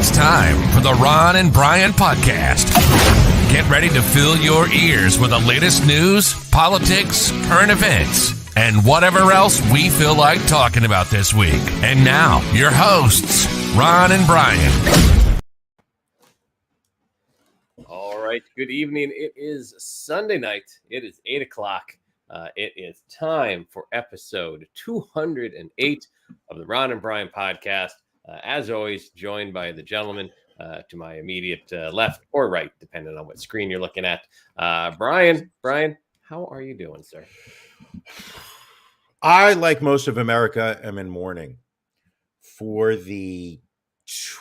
It's time for the Ron and Brian Podcast. Get ready to fill your ears with the latest news, politics, current events, and whatever else we feel like talking about this week. And now, your hosts, Ron and Brian. All right, good evening. It is Sunday night. It is 8 o'clock. It is time for episode 208 of the Ron and Brian Podcast. As always, joined by the gentleman to my immediate left or right, depending on what screen you're looking at. Brian, how are you doing, sir? I, like most of America, am in mourning for the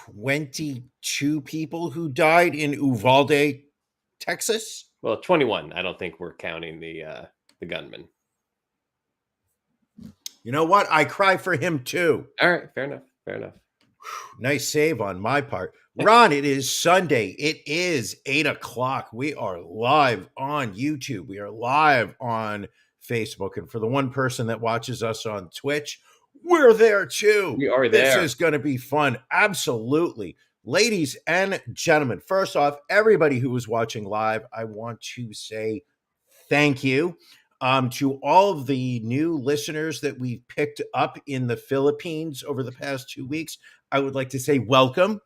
22 people who died in Uvalde, Texas. Well, 21. I don't think we're counting the gunman. You know what? I cry for him too. All right, fair enough. Nice save on my part. Ron, it is Sunday. It is 8 o'clock. We are live on YouTube. We are live on Facebook. And for the one person that watches us on Twitch, we're there too. We are there. This is going to be fun. Absolutely. Ladies and gentlemen, first off, everybody who is watching live, I want to say thank you. To all of the new listeners that we've picked up in the Philippines over the past 2 weeks, I would like to say welcome.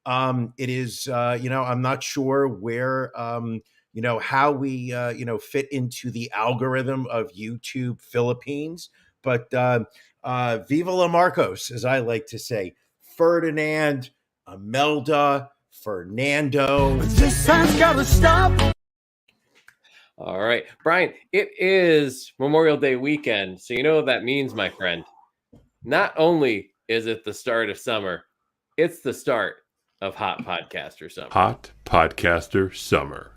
It is, I'm not sure where, how we, fit into the algorithm of YouTube Philippines, but Viva la Marcos, as I like to say, Ferdinand, Imelda, Fernando. This has got to stop. All right, Brian, it is Memorial Day weekend. So you know what that means, my friend. Not only is it the start of summer, it's the start of Hot Podcaster Summer. Hot Podcaster Summer.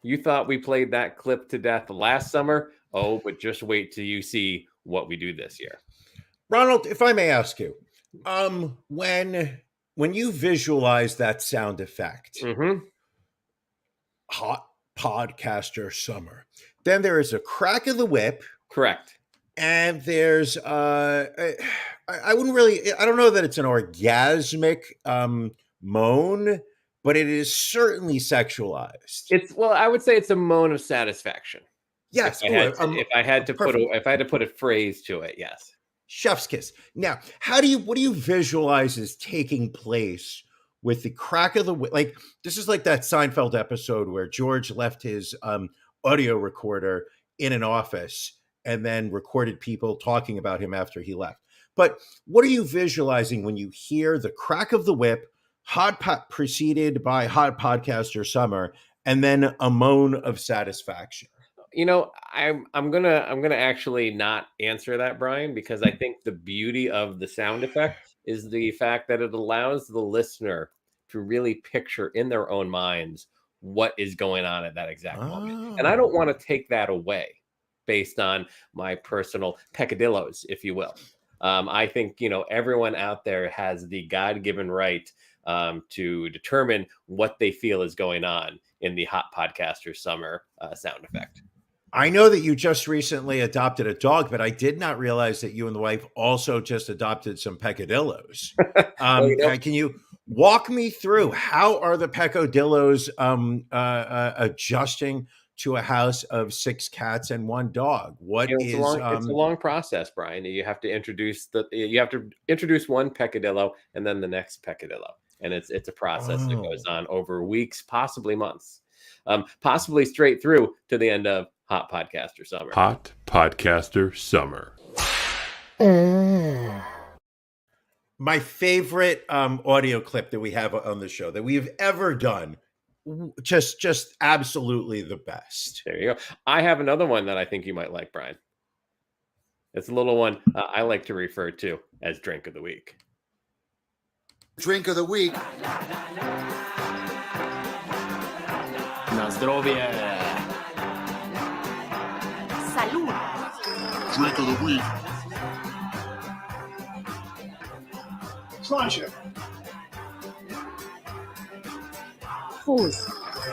You thought we played that clip to death last summer? Oh, but just wait till you see what we do this year. Ronald, if I may ask you, when you visualize that sound effect, Hot Podcaster Summer, then there is a crack of the whip. Correct. And there's I don't know that it's an orgasmic moan, but it is certainly sexualized. I would say it's a moan of satisfaction. Yes. If I had to put a phrase to it, yes. Chef's kiss. Now, what do you visualize as taking place with the crack of the whip? Like, this is like that Seinfeld episode where George left his audio recorder in an office and then recorded people talking about him after he left. But what are you visualizing when you hear the crack of the whip, preceded by Hot Podcaster Summer, and then a moan of satisfaction? You know, I'm gonna actually not answer that, Brian, because I think the beauty of the sound effect is the fact that it allows the listener to really picture in their own minds what is going on at that exact moment. And I don't want to take that away based on my personal peccadillos, if you will. I think, everyone out there has the God-given right to determine what they feel is going on in the Hot Podcaster Summer sound effect. I know that you just recently adopted a dog, but I did not realize that you and the wife also just adopted some peccadillos. Can you walk me through how are the peccadillos adjusting to a house of 6 cats and 1 dog? It's a long process, Brian. You have to introduce one peccadillo and then the next peccadillo, and it's a process that goes on over weeks, possibly months, possibly straight through to the end of Hot Podcaster Summer. Hot Podcaster Summer. My favorite audio clip that we have on the show that we've ever done. Just absolutely the best. There you go. I have another one that I think you might like, Brian. It's a little one I like to refer to as Drink of the Week. Drink of the Week. Na zdrowie. Salud. Drink of the Week. Pleasure.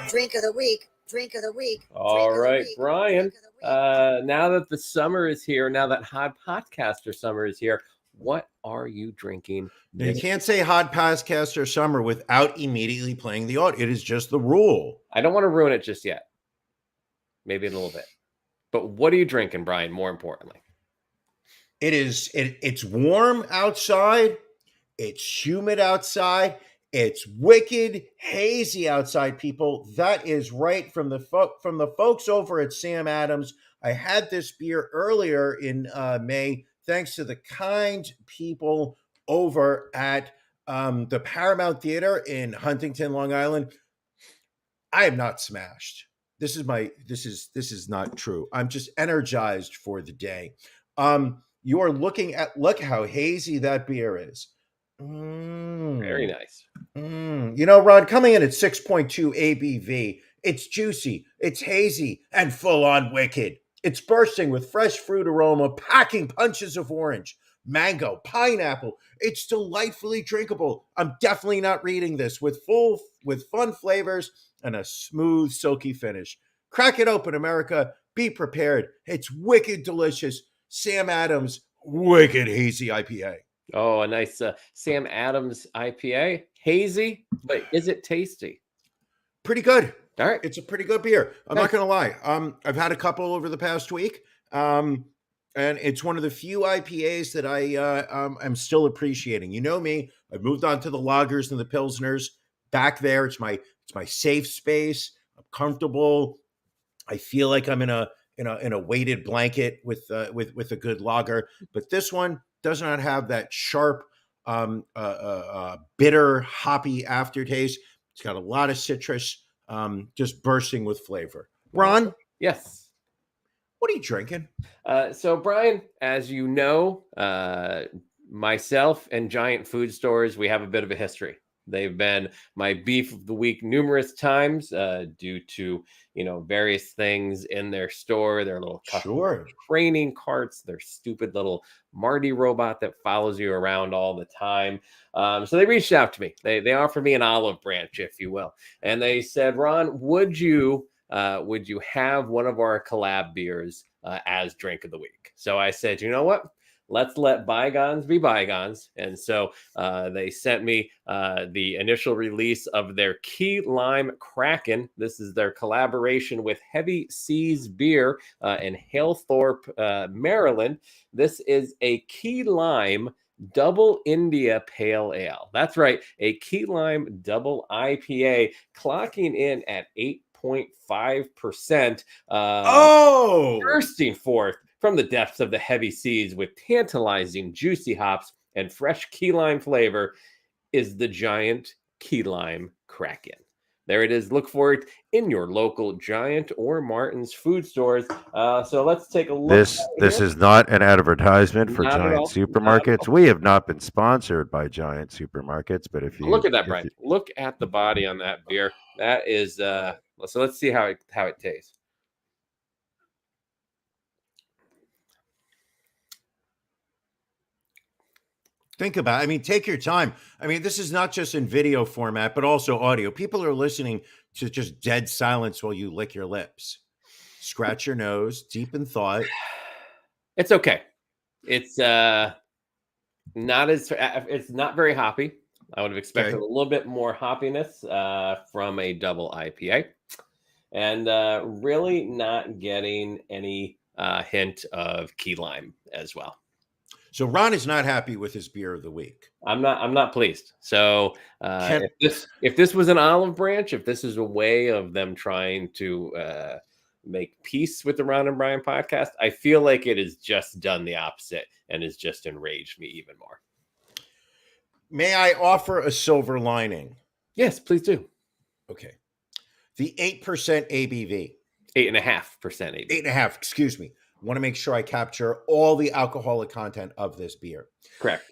Drink of the week. Drink of the week. All right, Brian. Now that the summer is here, now that Hot Podcaster Summer is here, what are you drinking? Now, you can't say hot podcaster summer without immediately playing the audio. It is just the rule. I don't want to ruin it just yet. Maybe in a little bit. But what are you drinking, Brian, more importantly? It's warm outside. It's humid outside. It's wicked hazy outside, people. That is right from the folks over at Sam Adams. I had this beer earlier in May, thanks to the kind people over at the Paramount Theater in Huntington, Long Island. I am not smashed. This is not true. I'm just energized for the day. You are look how hazy that beer is. Very nice. You know, Ron, coming in at 6.2 ABV, it's juicy, it's hazy, and full on wicked. It's bursting with fresh fruit aroma, packing punches of orange, mango, pineapple. It's delightfully drinkable. I'm definitely not reading this with fun flavors and a smooth, silky finish. Crack it open, America. Be prepared. It's wicked delicious. Sam Adams, wicked hazy IPA. Oh, a nice Sam Adams IPA. Hazy, but is it tasty? Pretty good. All right. It's a pretty good beer. I'm not going to lie. I've had a couple over the past week. And it's one of the few IPAs that I am still appreciating. You know me, I've moved on to the lagers and the pilsners. Back there, it's my safe space. I'm comfortable. I feel like I'm in a weighted blanket with a good lager. But this one does not have that sharp, bitter, hoppy aftertaste. It's got a lot of citrus, just bursting with flavor. Ron, Yes. what are you drinking? So, Brian, as you know, myself and Giant Food Stores, we have a bit of a history. They've been my beef of the week numerous times due to, various things in their store, their little Sure. training carts, their stupid little Marty robot that follows you around all the time. So they reached out to me. They offered me an olive branch, if you will. And they said, Ron, would you have one of our collab beers as drink of the week? So I said, you know what? Let's let bygones be bygones. And so they sent me the initial release of their Key Lime Kraken. This is their collaboration with Heavy Seas Beer in Halethorpe, Maryland. This is a Key Lime Double India Pale Ale. That's right, a Key Lime Double IPA, clocking in at 8.5%. Bursting forth from the depths of the heavy seas with tantalizing, juicy hops and fresh key lime flavor is the Giant Key Lime Kraken. There it is. Look for it in your local Giant or Martin's food stores. So let's take a look. This is not an advertisement for Not at Giant all. supermarkets. We have not been sponsored by Giant supermarkets, but if you look at that, Brian. Look at the body on that beer. That is so let's see how it tastes. Think about it. I mean, take your time. I mean, this is not just in video format, but also audio. People are listening to just dead silence while you lick your lips. Scratch your nose, deep in thought. It's okay. It's it's not very hoppy. I would have expected a little bit more hoppiness from a double IPA. And really not getting any hint of key lime as well. So Ron is not happy with his beer of the week. I'm not pleased. So if this was an olive branch, if this is a way of them trying to make peace with the Ron and Brian podcast, I feel like it has just done the opposite and has just enraged me even more. May I offer a silver lining? Yes, please do. Okay. The 8% ABV. 8.5% ABV. 8.5, excuse me. I want to make sure I capture all the alcoholic content of this beer. Correct.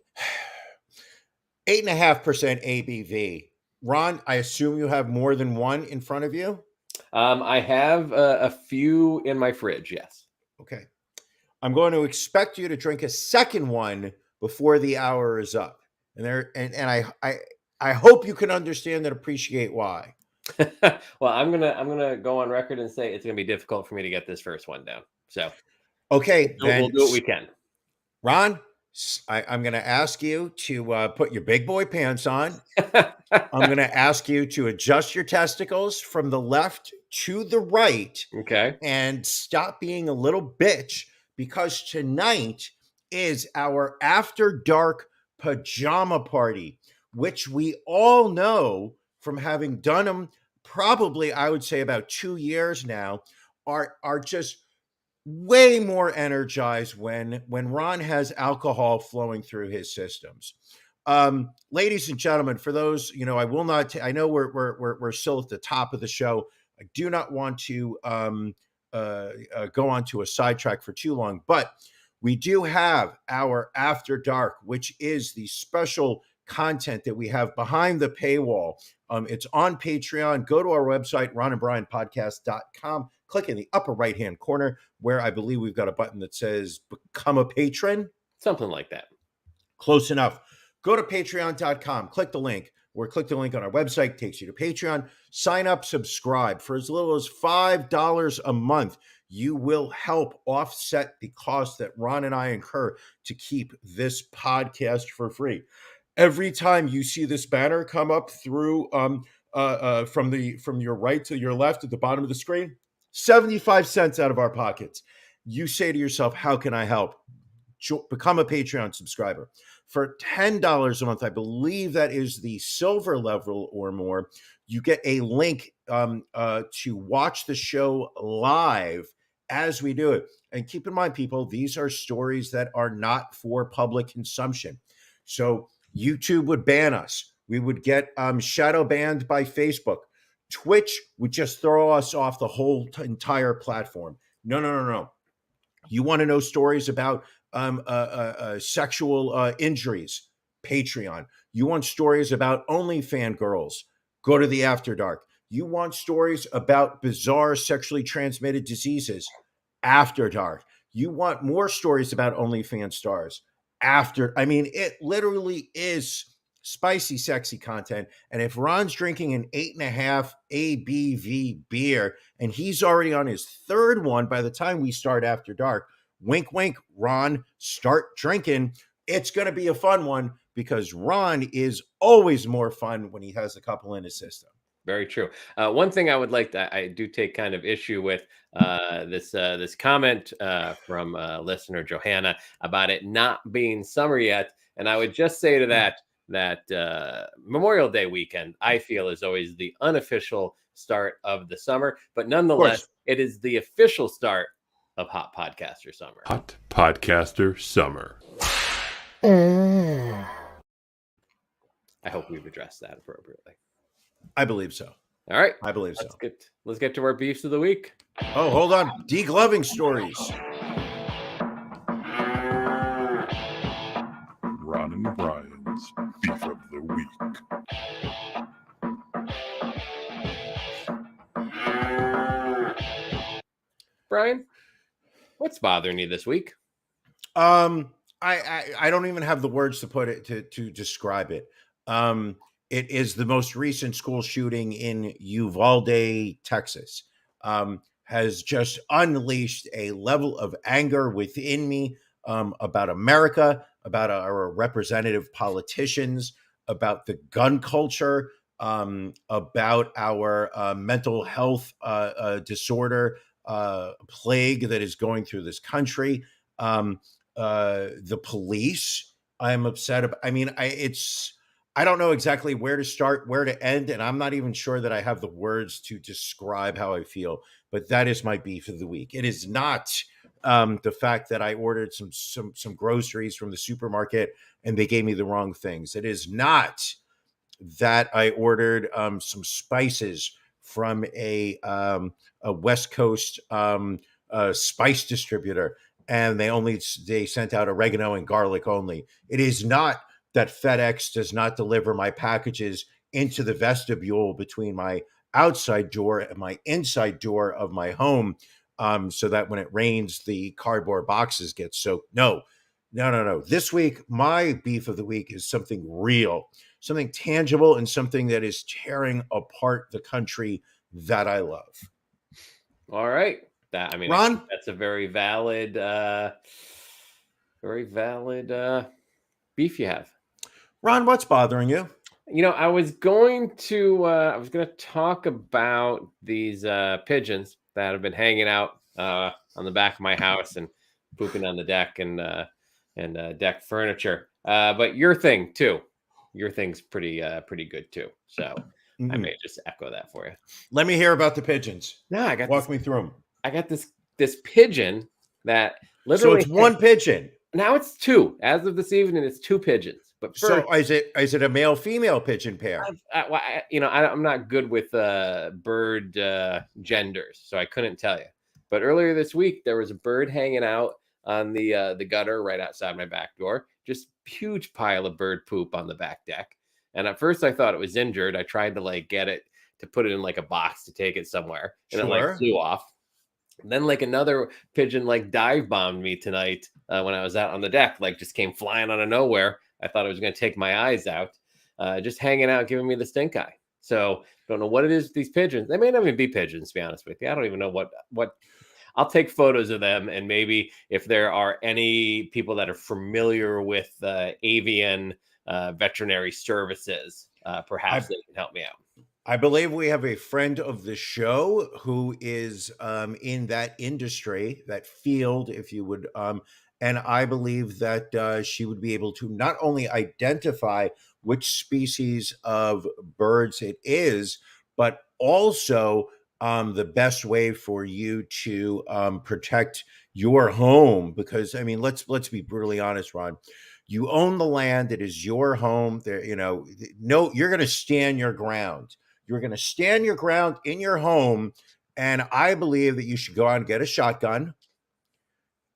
8.5% ABV. Ron, I assume you have more than one in front of you? I have a few in my fridge, yes. Okay. I'm going to expect you to drink a second one before the hour is up. And I hope you can understand and appreciate why. Well, I'm gonna go on record and say it's gonna be difficult for me to get this first one down. So okay, then we'll do what we can. Ron, I'm going to ask you to put your big boy pants on. I'm going to ask you to adjust your testicles from the left to the right Okay. and stop being a little bitch, because tonight is our after dark pajama party, which we all know from having done them probably, I would say, about 2 years now, are just way more energized when Ron has alcohol flowing through his systems. Ladies and gentlemen, for those, I will not. I know we're still at the top of the show. I do not want to go on to a sidetrack for too long, but we do have our After Dark, which is the special content that we have behind the paywall. It's on Patreon. Go to our website, ronandbrianpodcast.com. Click in the upper right-hand corner where I believe we've got a button that says Become a Patron. Something like that. Close enough. Go to patreon.com, click the link, or click the link on our website, takes you to Patreon. Sign up, subscribe. For as little as $5 a month, you will help offset the cost that Ron and I incur to keep this podcast for free. Every time you see this banner come up through from your right to your left at the bottom of the screen, 75 cents out of our pockets. You say to yourself, how can I help? Become a Patreon subscriber. For $10 a month, I believe that is the silver level or more, you get a link to watch the show live as we do it. And keep in mind, people, these are stories that are not for public consumption. So YouTube would ban us. We would get shadow banned by Facebook. Twitch would just throw us off the whole entire platform. No. You want to know stories about sexual injuries? Patreon. You want stories about OnlyFans girls? Go to the After Dark. You want stories about bizarre sexually transmitted diseases? After Dark. You want more stories about OnlyFans stars? It literally is spicy, sexy content. And if Ron's drinking an 8.5 ABV beer and he's already on his third one by the time we start After Dark, wink, wink, Ron, start drinking. It's going to be a fun one because Ron is always more fun when he has a couple in his system. Very true. One thing I do take kind of issue with this comment from listener Johanna about it not being summer yet. And I would just say to that Memorial Day weekend, I feel, is always the unofficial start of the summer. But nonetheless, it is the official start of Hot Podcaster Summer. Hot Podcaster Summer. I hope we've addressed that appropriately. I believe so. All right. I believe so. Let's get to our beefs of the week. Oh, hold on. Degloving stories. Ron and Brian's Beef of the Week. Brian, what's bothering you this week? I don't even have the words to put it to describe it. It is the most recent school shooting in Uvalde, Texas. Has just unleashed a level of anger within me about America, about our representative politicians, about the gun culture, about our mental health disorder plague that is going through this country. The police, I'm upset about. I don't know exactly where to start, where to end, and I'm not even sure that I have the words to describe how I feel, but that is my beef of the week. It is not the fact that I ordered some groceries from the supermarket and they gave me the wrong things. It is not that I ordered some spices from a West Coast spice distributor and they sent out oregano and garlic only. It is not that FedEx does not deliver my packages into the vestibule between my outside door and my inside door of my home, so that when it rains, the cardboard boxes get soaked. No. This week, my beef of the week is something real, something tangible, and something that is tearing apart the country that I love. All right. Ron? I think that's a very valid Very valid beef you have. Ron, what's bothering you? I was going to talk about these pigeons that have been hanging out on the back of my house and pooping on the deck and deck furniture. But your thing too. Your thing's pretty good too. So I may just echo that for you. Let me hear about the pigeons. No, I got Walk me through them. I got this pigeon that So literally it's one pigeon. now it's two. As of this evening, it's two pigeons. But first, So is it a male female pigeon pair? I'm not good with bird genders, so I couldn't tell you. But earlier this week, there was a bird hanging out on the gutter right outside my back door. Just huge pile of bird poop on the back deck. And at first, I thought it was injured. I tried to get it to put it in a box to take it somewhere, and it flew off. And then another pigeon dive bombed me tonight when I was out on the deck. Just came flying out of nowhere. I thought it was going to take my eyes out. Just hanging out, giving me the stink eye. So don't know what it is with these pigeons. They may not even be pigeons, to be honest with you. I don't even know what. I'll take photos of them, and maybe if there are any people that are familiar with avian veterinary services, perhaps they can help me out. I believe we have a friend of the show who is in that industry, that field, if you would. And I believe that she would be able to not only identify which species of birds it is, but also the best way for you to protect your home. Because let's be brutally honest, Ron. You own the land; it is your home. There, no, you're going to stand your ground. You're going to stand your ground in your home, and I believe that you should go out and get a shotgun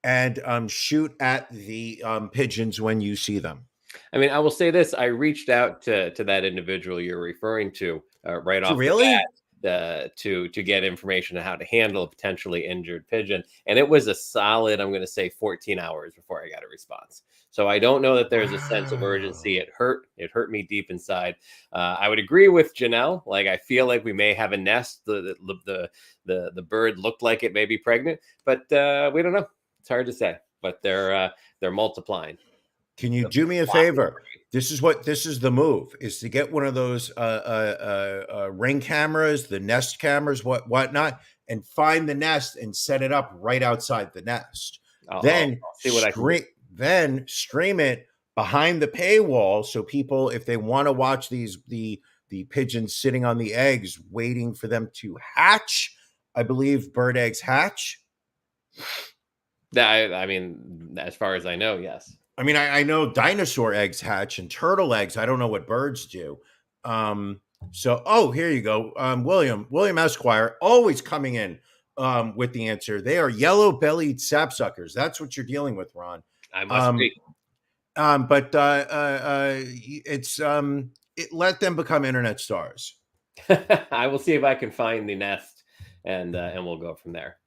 and shoot at the pigeons when you see them. I will say this: I reached out to that individual you're referring to right off the bat to get information on how to handle a potentially injured pigeon, and it was a solid, I'm going to say, 14 hours before I got a response. So I don't know that there's a sense of urgency. It hurt me deep inside. I would agree with Janelle. I feel like we may have a nest. The bird looked like it may be pregnant, but we don't know. It's hard to say. But they're multiplying. Can you do me a favor? This is the move, is to get one of those ring cameras, the Nest cameras, whatnot, and find the nest and set it up right outside the nest. I'll see what I can do. Then stream it behind the paywall, so people, if they want to watch the pigeons sitting on the eggs, waiting for them to hatch. I believe bird eggs hatch. As far as I know, yes. I know dinosaur eggs hatch and turtle eggs. I don't know what birds do. Here you go. William Esquire, always coming in with the answer. They are yellow-bellied sapsuckers. That's what you're dealing with, Ron. I must be. Let them become internet stars. I will see if I can find the nest, and we'll go from there.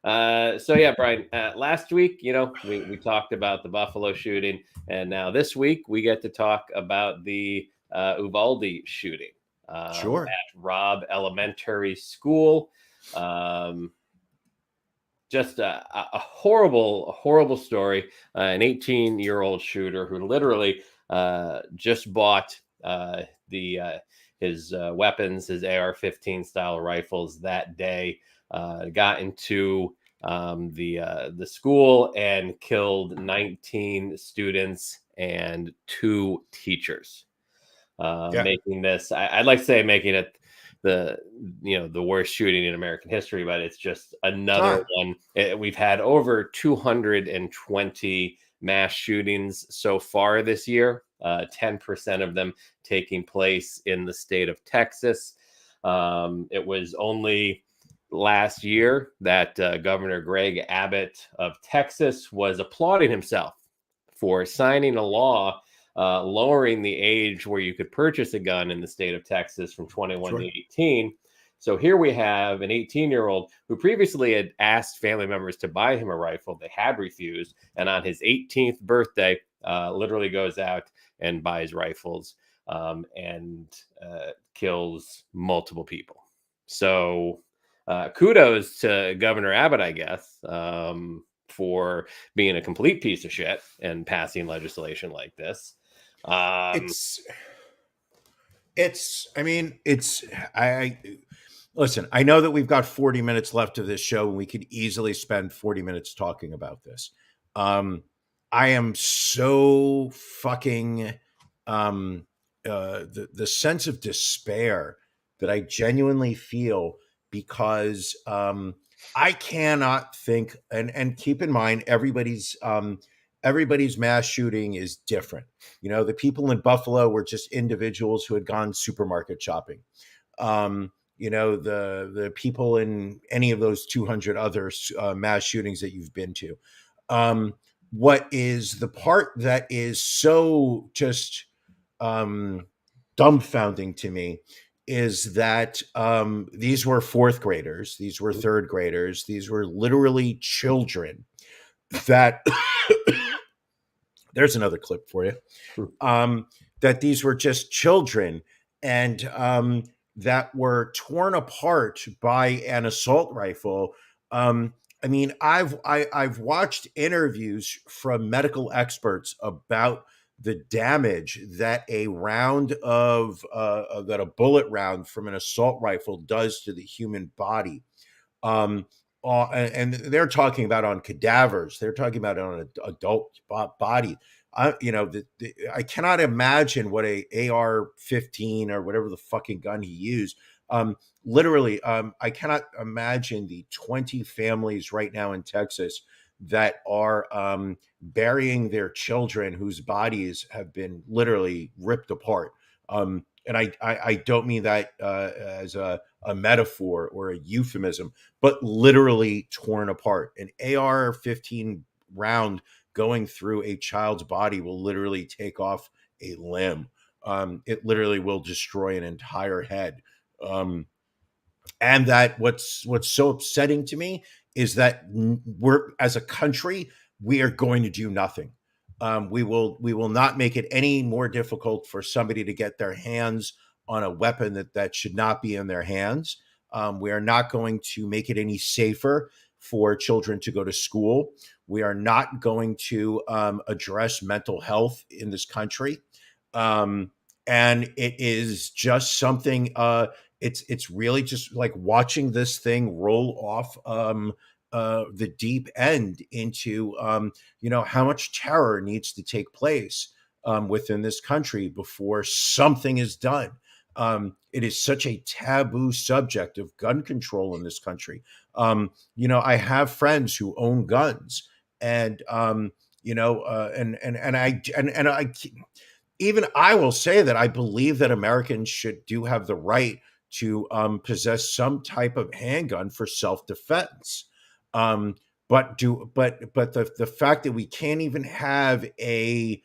Brian, last week, we talked about the Buffalo shooting, and now this week we get to talk about the Uvalde shooting at Robb Elementary School. Just a horrible story. An 18-year-old shooter who literally just bought his weapons, his AR-15 style rifles that day. Got into the school and killed 19 students and 2 teachers. Making this, I'd like to say, making it the worst shooting in American history, but it's just another one. We've had over 220 mass shootings so far this year. 10% of them taking place in the state of Texas. It was only last year that Governor Greg Abbott of Texas was applauding himself for signing a law lowering the age where you could purchase a gun in the state of Texas from 21 to 18. So here we have an 18-year-old who previously had asked family members to buy him a rifle. They had refused. And on his 18th birthday, literally goes out and buys rifles and kills multiple people. So kudos to Governor Abbott, I guess. for being a complete piece of shit and passing legislation like this. I listen, I know that we've got 40 minutes left of this show and we could easily spend 40 minutes talking about this. I am so fucking the sense of despair that I genuinely feel because I cannot think, and keep in mind everybody's mass shooting is different. You know, the people in Buffalo were just individuals who had gone supermarket shopping. You know, the people in any of those 200 other mass shootings that you've been to. What is the part that is so just dumbfounding to me is that these were fourth graders, these were third graders, these were literally children that there's another clip for you. That these were just children and that were torn apart by an assault rifle. I mean, I've watched interviews from medical experts about the damage that a round of that a bullet round from an assault rifle does to the human body. And they're talking about on cadavers. They're talking about on an adult body. I cannot imagine what a AR-15 or whatever the fucking gun he used. Literally, I cannot imagine the 20 families right now in Texas that are burying their children whose bodies have been literally ripped apart. And I don't mean that as a metaphor or a euphemism, but literally torn apart. An AR-15 round going through a child's body will literally take off a limb. It literally will destroy an entire head. And that what's so upsetting to me is that we're, as a country, we are going to do nothing. We will not make it any more difficult for somebody to get their hands on a weapon that should not be in their hands. We are not going to make it any safer for children to go to school. We are not going to address mental health in this country. And it is just something, it's really just like watching this thing roll off the deep end into, how much terror needs to take place within this country before something is done. It is such a taboo subject of gun control in this country. I have friends who own guns, and I even I will say that I believe that Americans do have the right to possess some type of handgun for self-defense. But the fact that we can't even have a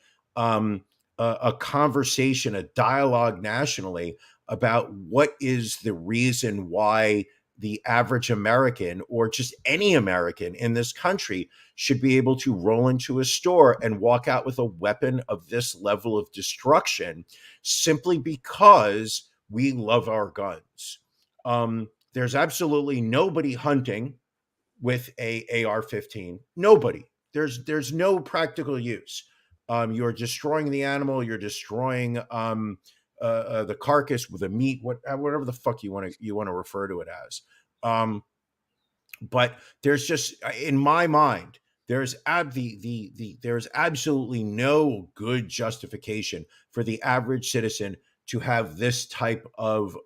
conversation, a dialogue nationally about what is the reason why the average American or just any American in this country should be able to roll into a store and walk out with a weapon of this level of destruction simply because we love our guns. There's absolutely nobody hunting with a AR-15. Nobody. There's no practical use. You're destroying the animal. You're destroying the carcass with the meat, whatever the fuck you want to refer to it as. But there's just, in my mind, there's there's absolutely no good justification for the average citizen to have this type of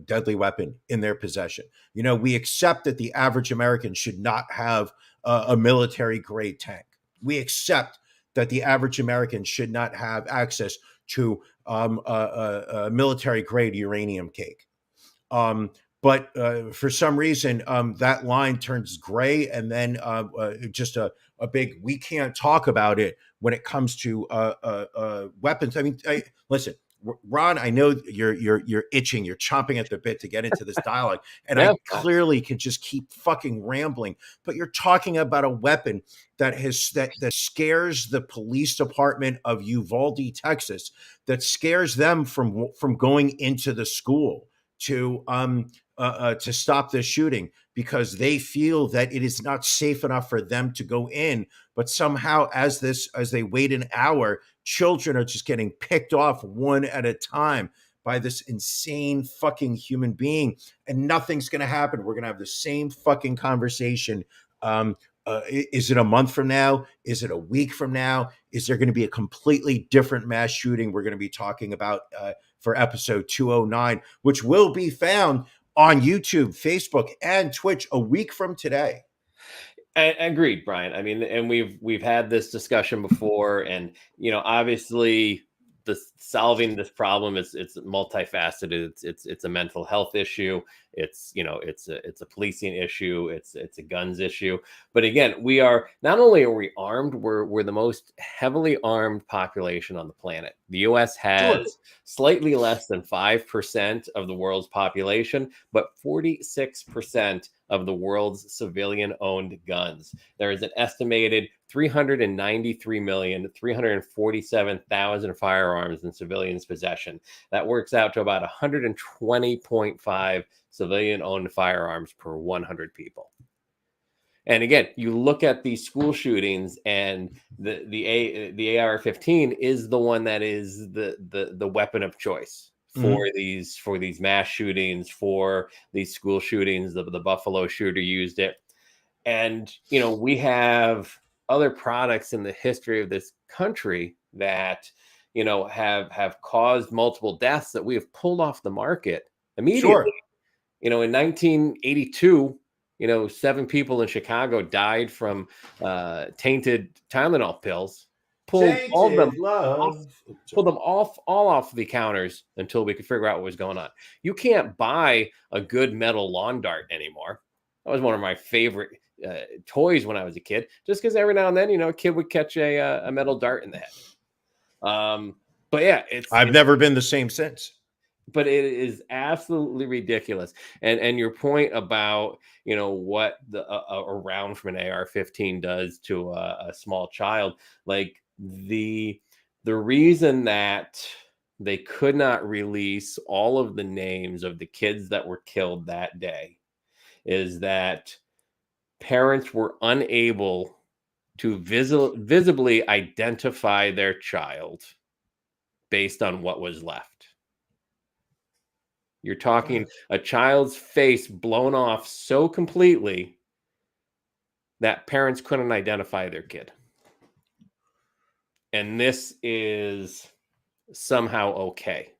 deadly weapon in their possession. We accept that the average American should not have a military grade tank. We accept that the average American should not have access to a military grade uranium cake. But for some reason, that line turns gray, and then just a big, we can't talk about it when it comes to weapons. I mean, listen, Ron, I know you're itching, you're chomping at the bit to get into this dialogue, and I clearly can just keep fucking rambling. But you're talking about a weapon that scares the police department of Uvalde, Texas, that scares them from going into the school to stop this shooting because they feel that it is not safe enough for them to go in. But somehow, as they wait an hour, children are just getting picked off one at a time by this insane fucking human being, and nothing's going to happen. We're going to have the same fucking conversation. Is it a month from now? Is it a week from now? Is there going to be a completely different mass shooting we're going to be talking about for episode 209, which will be found on YouTube, Facebook, and Twitch a week from today? Agreed, Brian. I mean, and we've had this discussion before, and obviously, solving this problem it's multifaceted. It's a mental health issue. It's a policing issue. It's a guns issue. But again, we are not only are we armed, we're the most heavily armed population on the planet. The U.S. has slightly less than 5% of the world's population, but 46% of the world's civilian-owned guns. There is an estimated 393,347,000 firearms in civilians' possession. That works out to about 120.5 civilian-owned firearms per 100 people. And again, you look at these school shootings, and the AR-15 is the one that is the weapon of choice for these mass shootings, for these school shootings. The Buffalo shooter used it, and we have other products in the history of this country that have caused multiple deaths that we have pulled off the market immediately. Sure. In 1982, 7 people in Chicago died from tainted Tylenol pills. Pulled them all off the counters until we could figure out what was going on. You can't buy a good metal lawn dart anymore. That was one of my favorite toys when I was a kid, just because every now and then, a kid would catch a metal dart in the head. But yeah, I've never been the same since. But it is absolutely ridiculous. And your point about, what a round from an AR-15 does to a small child, like the reason that they could not release all of the names of the kids that were killed that day is that parents were unable to visibly identify their child based on what was left. You're talking a child's face blown off so completely that parents couldn't identify their kid. And this is somehow okay.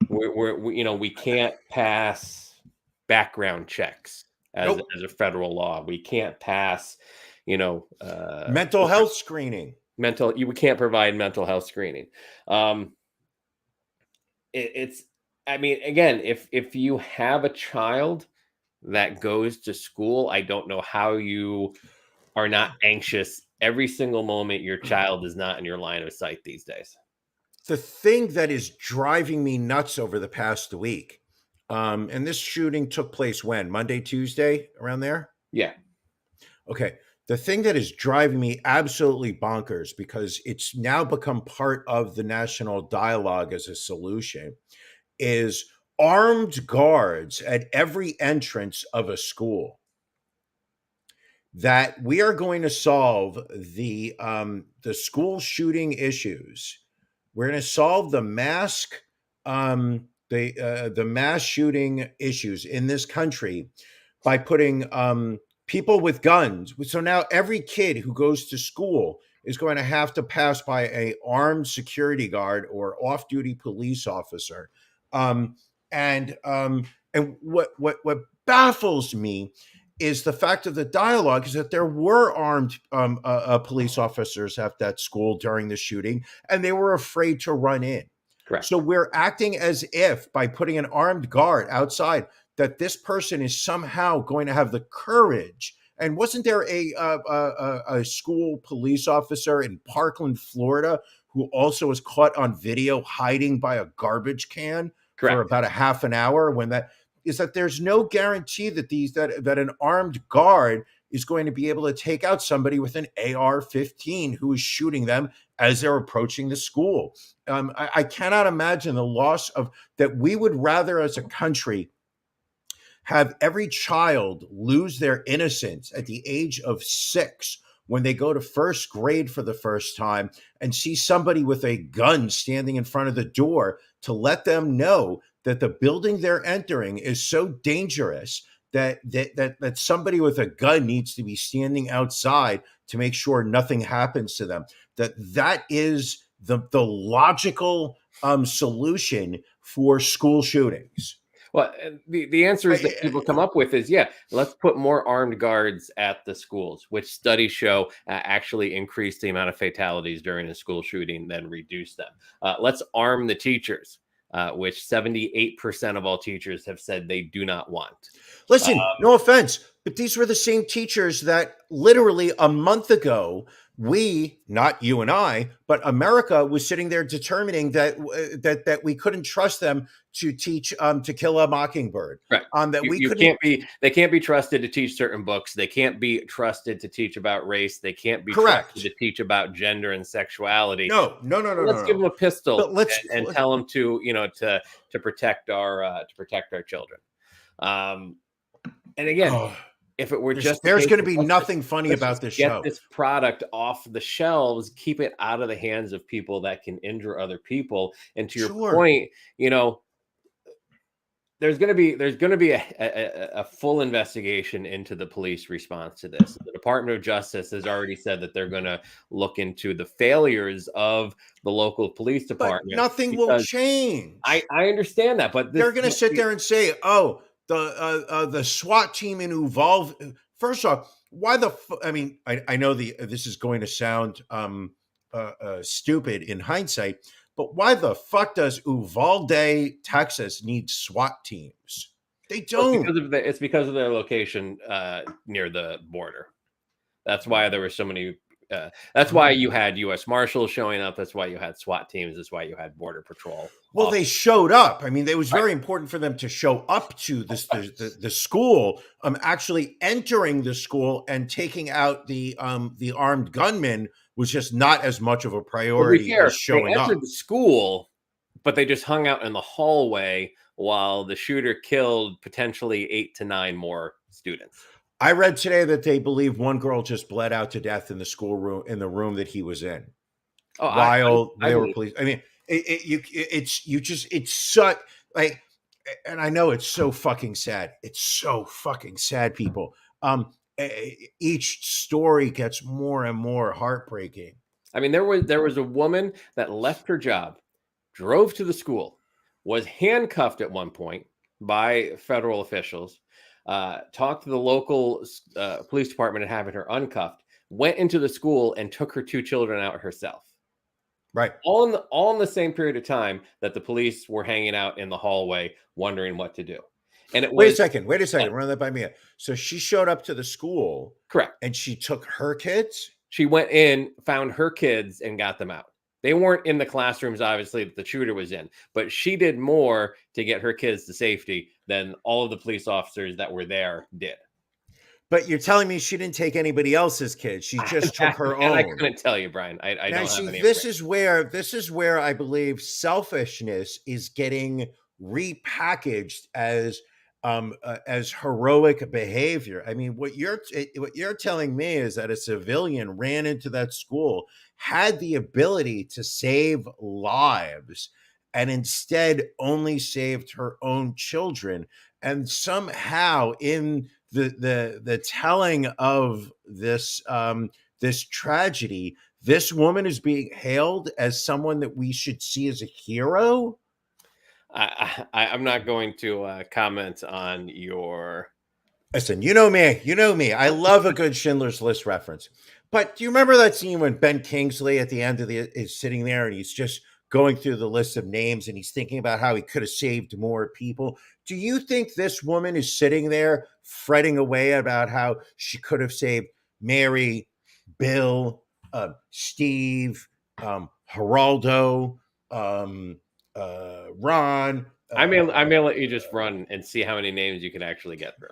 We can't pass background checks as a federal law. We can't pass, mental health screening. We can't provide mental health screening. I mean, again, if you have a child that goes to school, I don't know how you are not anxious every single moment your child is not in your line of sight these days. The thing that is driving me nuts over the past week, and this shooting took place when? Monday, Tuesday, around there? Yeah. Okay. The thing that is driving me absolutely bonkers, because it's now become part of the national dialogue as a solution, is armed guards at every entrance of a school. That we are going to solve the school shooting issues. We're going to solve the mass shooting issues in this country by putting people with guns. So now every kid who goes to school is going to have to pass by a armed security guard or off-duty police officer. And what baffles me is the fact of the dialogue is that there were armed police officers at that school during the shooting, and they were afraid to run in. Correct. So we're acting as if by putting an armed guard outside that this person is somehow going to have the courage. And wasn't there a school police officer in Parkland, Florida, who also was caught on video hiding by a garbage can? Correct. For about a half an hour? When that is that there's no guarantee that that an armed guard is going to be able to take out somebody with an AR-15 who is shooting them as they're approaching the school. I cannot imagine the loss of that. We would rather, as a country, have every child lose their innocence at the age of 6 when they go to first grade for the first time and see somebody with a gun standing in front of the door to let them know that the building they're entering is so dangerous that somebody with a gun needs to be standing outside to make sure nothing happens to them. That is the logical solution for school shootings. Well, the answers that people come up with is, let's put more armed guards at the schools, which studies show actually increase the amount of fatalities during a school shooting than reduce them. Let's arm the teachers, which 78% of all teachers have said they do not want. Listen, no offense, but these were the same teachers that literally a month ago, we, not you and I, but America was sitting there determining that we couldn't trust them to teach To Kill a Mockingbird. Right. They can't be trusted to teach certain books. They can't be trusted to teach about race. They can't be trusted to teach about gender and sexuality. No. Let's give them a pistol and tell them to protect our children. And again, if it were there's going to be nothing funny about this show. Get this product off the shelves, keep it out of the hands of people that can injure other people. And to your point, there's going to be a full investigation into the police response to this. The Department of Justice has already said that they're going to look into the failures of the local police department. But nothing will change. I understand that, but they're going to sit there and say, the SWAT team in Uvalde. First off, why I know this is going to sound stupid in hindsight, but why the fuck does Uvalde, Texas need SWAT teams? They don't. It's because of their location near the border. That's why there were so many. That's why you had U.S. Marshals showing up. That's why you had SWAT teams. That's why you had Border Patrol. Well, they showed up. I mean, it was very important for them to show up to the school, actually entering the school and taking out the armed gunmen was just not as much of a priority as showing up. They entered the school, but they just hung out in the hallway while the shooter killed potentially 8 to 9 more students. I read today that they believe one girl just bled out to death in the schoolroom, in the room that he was in. While they were police. I mean, it's such like, and I know it's so fucking sad. It's so fucking sad, people. Each story gets more and more heartbreaking. I mean, there was a woman that left her job, drove to the school, was handcuffed at one point by federal officials, talked to the local police department and having her uncuffed, went into the school and took her 2 children out herself. Right. All in the same period of time that the police were hanging out in the hallway wondering what to do. And wait a second. Run that by me. So she showed up to the school. Correct. And she took her kids? She went in, found her kids, and got them out. They weren't in the classrooms, obviously, that the shooter was in, but she did more to get her kids to safety than all of the police officers that were there did. But you're telling me she didn't take anybody else's kids. She just took her own. I couldn't tell you, Brian. I don't have any. This is where I believe selfishness is getting repackaged as heroic behavior. I mean, what you're telling me is that a civilian ran into that school, had the ability to save lives, and instead only saved her own children. And somehow in the telling of this this tragedy, this woman is being hailed as someone that we should see as a hero. I'm not going to comment on your. Listen, you know me. I love a good Schindler's List reference. But do you remember that scene when Ben Kingsley at the end of is sitting there and he's just going through the list of names and he's thinking about how he could have saved more people? Do you think this woman is sitting there fretting away about how she could have saved Mary, Bill, Steve, Geraldo, Ron? I may let you just run and see how many names you can actually get through.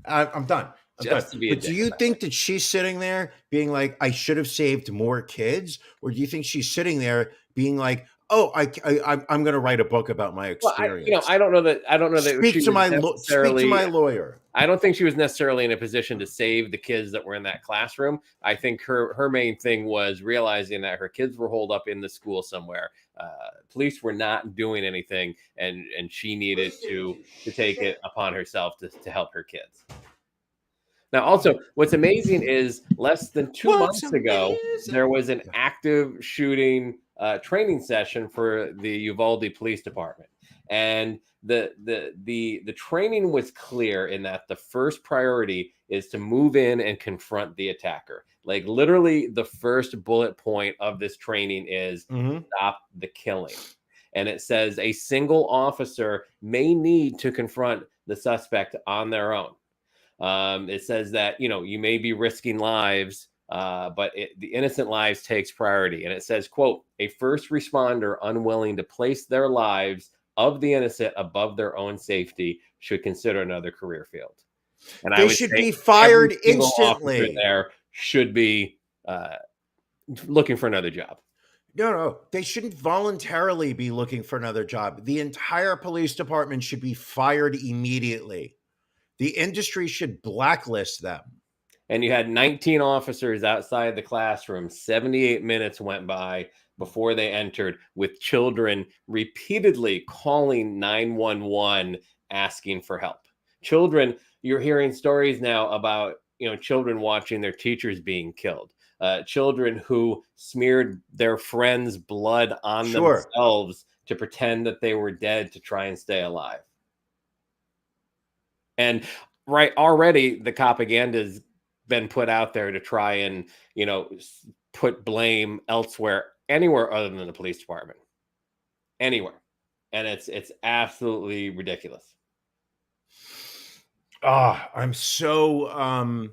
I'm done. Just to be a But do dick you about think that she's sitting there being like, I should have saved more kids? Or do you think she's sitting there being like, oh, I'm going to write a book about my Well, experience? I don't know that she Speak to was my necessarily. lawyer. I don't think she was necessarily in a position to save the kids that were in that classroom. I think her main thing was realizing that her kids were holed up in the school somewhere. Police were not doing anything, and she needed to take it upon herself to help her kids. Now, also, what's amazing is less than 2 months ago, there was an active shooting training session for the Uvalde Police Department, and the training was clear in that the first priority is to move in and confront the attacker. Like literally, the first bullet point of this training is stop the killing, and it says a single officer may need to confront the suspect on their own. It says that you may be risking lives, but the innocent lives takes priority. And it says, "quote A first responder unwilling to place their lives of the innocent above their own safety should consider another career field." And They should be fired instantly. There should be looking for another job. No, they shouldn't voluntarily be looking for another job. The entire police department should be fired immediately. The industry should blacklist them. And you had 19 officers outside the classroom. 78 minutes went by before they entered, with children repeatedly calling 911 asking for help. Children, you're hearing stories now about children watching their teachers being killed. Children who smeared their friends' blood on themselves to pretend that they were dead to try and stay alive. And already the propaganda's been put out there to try and, put blame elsewhere, anywhere other than the police department, anywhere. And it's absolutely ridiculous. I'm so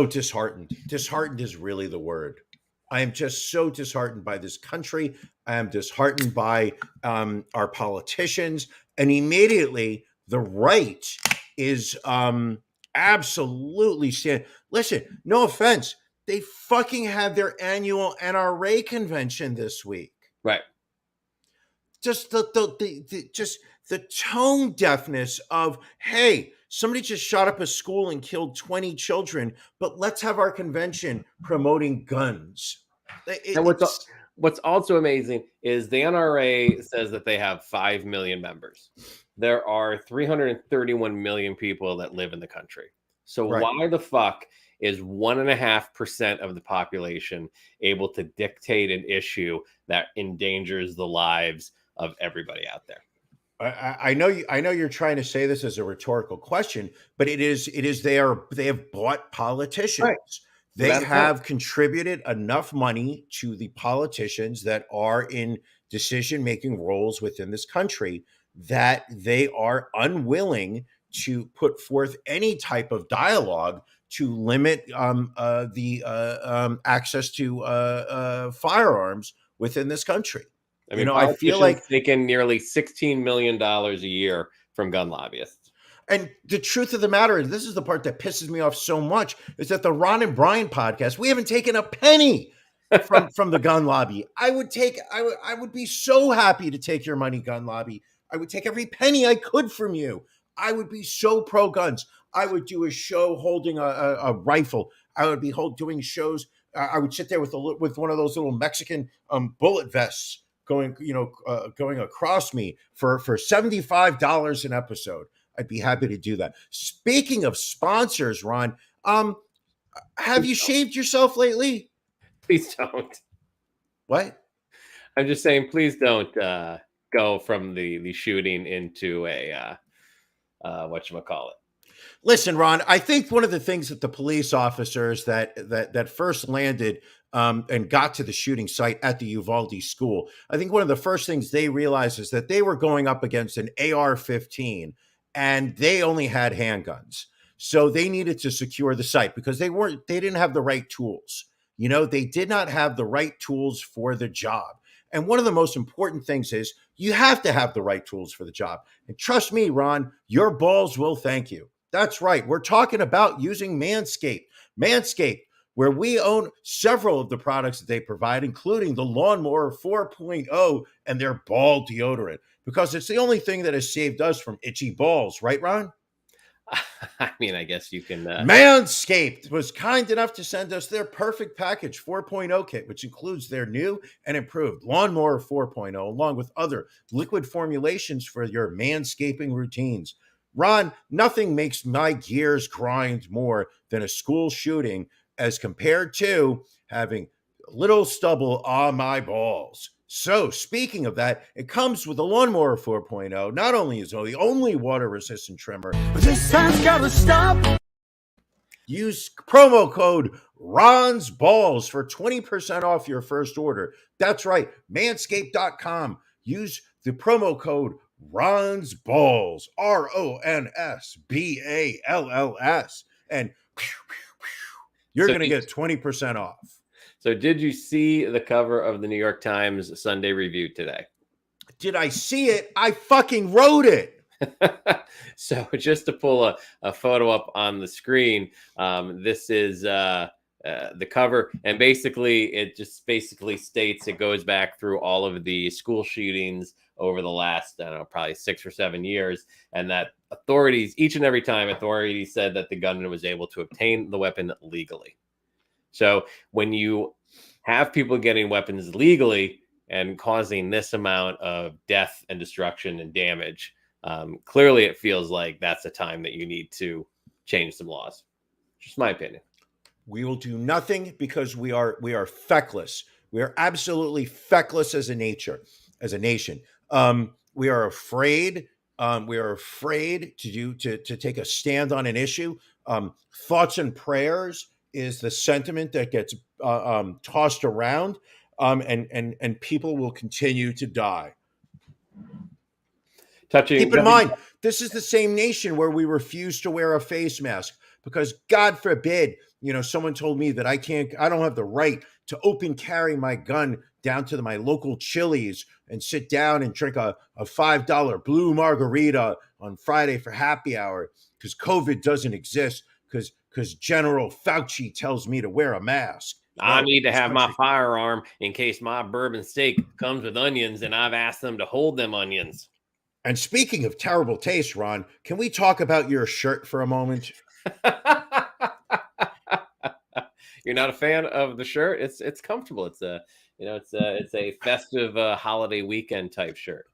disheartened. Disheartened is really the word. I am just so disheartened by this country. I am disheartened by our politicians. And immediately the right is absolutely saying, listen, no offense, they fucking had their annual NRA convention this week. Right. Just the tone deafness of, hey, somebody just shot up a school and killed 20 children, but let's have our convention promoting guns. And what's also amazing is the NRA says that they have 5 million members. There are 331 million people that live in the country. So why the fuck is 1.5% of the population able to dictate an issue that endangers the lives of everybody out there? I know you're trying to say this as a rhetorical question, but it is they have bought politicians. Right. They have contributed enough money to the politicians that are in decision-making roles within this country that they are unwilling to put forth any type of dialogue to limit the access to firearms within this country. I mean, I feel like taking nearly $16 million a year from gun lobbyists. And the truth of the matter is, this is the part that pisses me off so much, is that the Ron and Brian podcast, we haven't taken a penny from the gun lobby. I would be so happy to take your money, gun lobby. I would take every penny I could from you. I would be so pro guns. I would do a show holding a rifle. I would be doing shows. I would sit there with one of those little Mexican bullet vests going across me for $75 an episode. I'd be happy to do that. Speaking of sponsors, Ron, have you shaved yourself lately? Please don't. What? I'm just saying, please don't go from the shooting into a whatchamacallit. Listen, Ron, I think one of the things that the police officers that first landed and got to the shooting site at the Uvalde school, I think one of the first things they realized is that they were going up against an AR-15 and they only had handguns. So they needed to secure the site because they didn't have the right tools. They did not have the right tools for the job. And one of the most important things is you have to have the right tools for the job. And trust me, Ron, your balls will thank you. That's right. We're talking about using Manscaped. Manscaped, where we own several of the products that they provide, including the Lawnmower 4.0 and their ball deodorant, because it's the only thing that has saved us from itchy balls. Right, Ron? I mean, I guess you can. Manscaped was kind enough to send us their perfect package 4.0 kit, which includes their new and improved Lawnmower 4.0, along with other liquid formulations for your manscaping routines. Ron, nothing makes my gears grind more than a school shooting as compared to having little stubble on my balls. So, speaking of that, it comes with the Lawnmower 4.0. Not only is it the only water-resistant trimmer, This time's gotta stop. use promo code Ron's Balls for 20% off your first order. That's right, manscaped.com. Use the promo code Ron's Balls, RONSBALLS, and you're So going to get 20% off. So did you see the cover of the New York Times Sunday Review today? Did I see it? I fucking wrote it. So just to pull a photo up on the screen, this is the cover, and basically it just states, it goes back through all of the school shootings over the last, I don't know, probably 6 or 7 years, and that authorities, each and every time, authorities said that the gunman was able to obtain the weapon legally. So when you have people getting weapons legally and causing this amount of death and destruction and damage, clearly it feels like that's a time that you need to change some laws. Just my opinion. We will do nothing because we are feckless. We are absolutely feckless as a nation. We are afraid. We are afraid to take a stand on an issue. Thoughts and prayers is the sentiment that gets tossed around, and people will continue to die. Keep in mind, this is the same nation where we refuse to wear a face mask because, God forbid, someone told me that I don't have the right to open carry my gun down to my local Chili's and sit down and drink a $5 blue margarita on Friday for happy hour because COVID doesn't exist, because General Fauci tells me to wear a mask. I need to have my firearm in case my bourbon steak comes with onions, and I've asked them to hold them onions. And speaking of terrible taste, Ron, can we talk about your shirt for a moment? You're not a fan of the shirt? It's comfortable. It's a festive holiday weekend type shirt.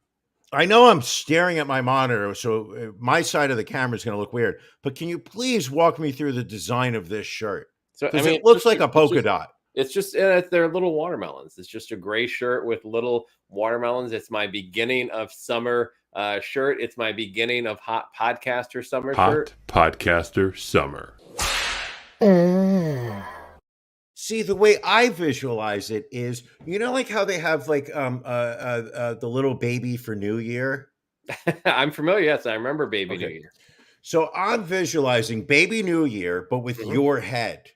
I know I'm staring at my monitor, so my side of the camera is going to look weird. But can you please walk me through the design of this shirt? So Because it looks like a polka dot. It's just they're little watermelons. It's just a gray shirt with little watermelons. It's my beginning of summer shirt. It's my beginning of hot podcaster summer shirt. Hot podcaster summer. See, the way I visualize it is, like how they have the little baby for New Year. I'm familiar. Yes, I remember Baby New Year. So I'm visualizing Baby New Year, but with your head.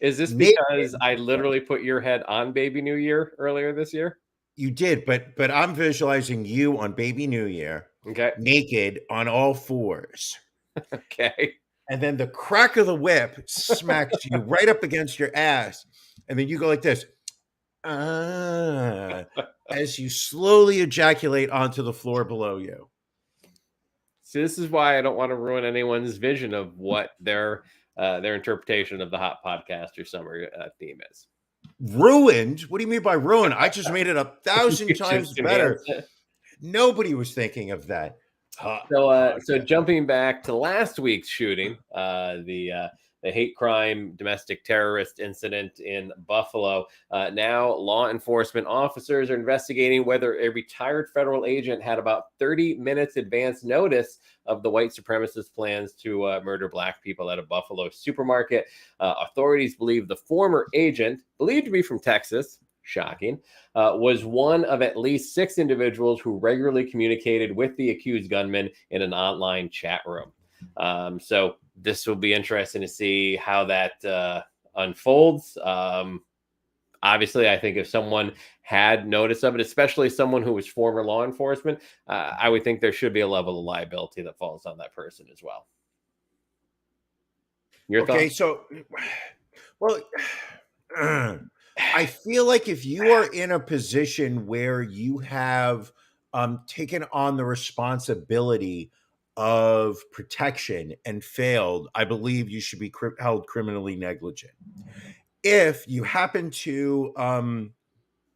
Is this because I literally put your head on Baby New Year earlier this year? You did, but I'm visualizing you on Baby New Year, Okay. naked on all fours. Okay. And then the crack of the whip smacks you right up against your ass. And then you go like this, as you slowly ejaculate onto the floor below you. So this is why I don't want to ruin anyone's vision of what their interpretation of the hot podcaster summer theme is. Ruined? What do you mean by ruined? I just made it 1,000 times better. Nobody was thinking of that. So jumping back to last week's shooting, the hate crime domestic terrorist incident in Buffalo. Now law enforcement officers are investigating whether a retired federal agent had about 30 minutes advance notice of the white supremacist plans to murder black people at a Buffalo supermarket. Authorities believe the former agent, believed to be from Texas, shocking, was one of at least 6 individuals who regularly communicated with the accused gunman in an online chat room. So this will be interesting to see how that unfolds. Obviously, I think if someone had notice of it, especially someone who was former law enforcement, I would think there should be a level of liability that falls on that person as well. Your Okay, thoughts? so, well, I feel like if you are in a position where you have taken on the responsibility of protection and failed, I believe you should be held criminally negligent. If you happen to,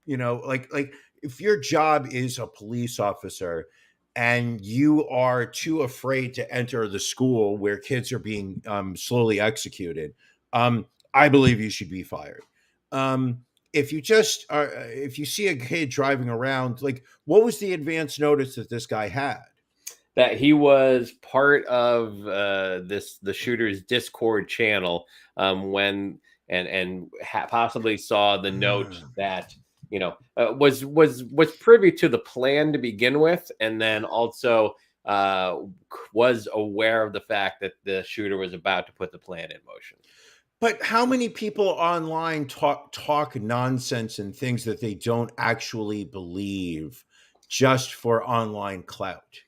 like if your job is a police officer and you are too afraid to enter the school where kids are being slowly executed, I believe you should be fired. If you just are, if you see a kid driving around, like, what was the advance notice that this guy had? That he was part of the shooter's Discord channel when and possibly saw the note that was privy to the plan to begin with, and then also was aware of the fact that the shooter was about to put the plan in motion. But how many people online talk nonsense and things that they don't actually believe just for online clout?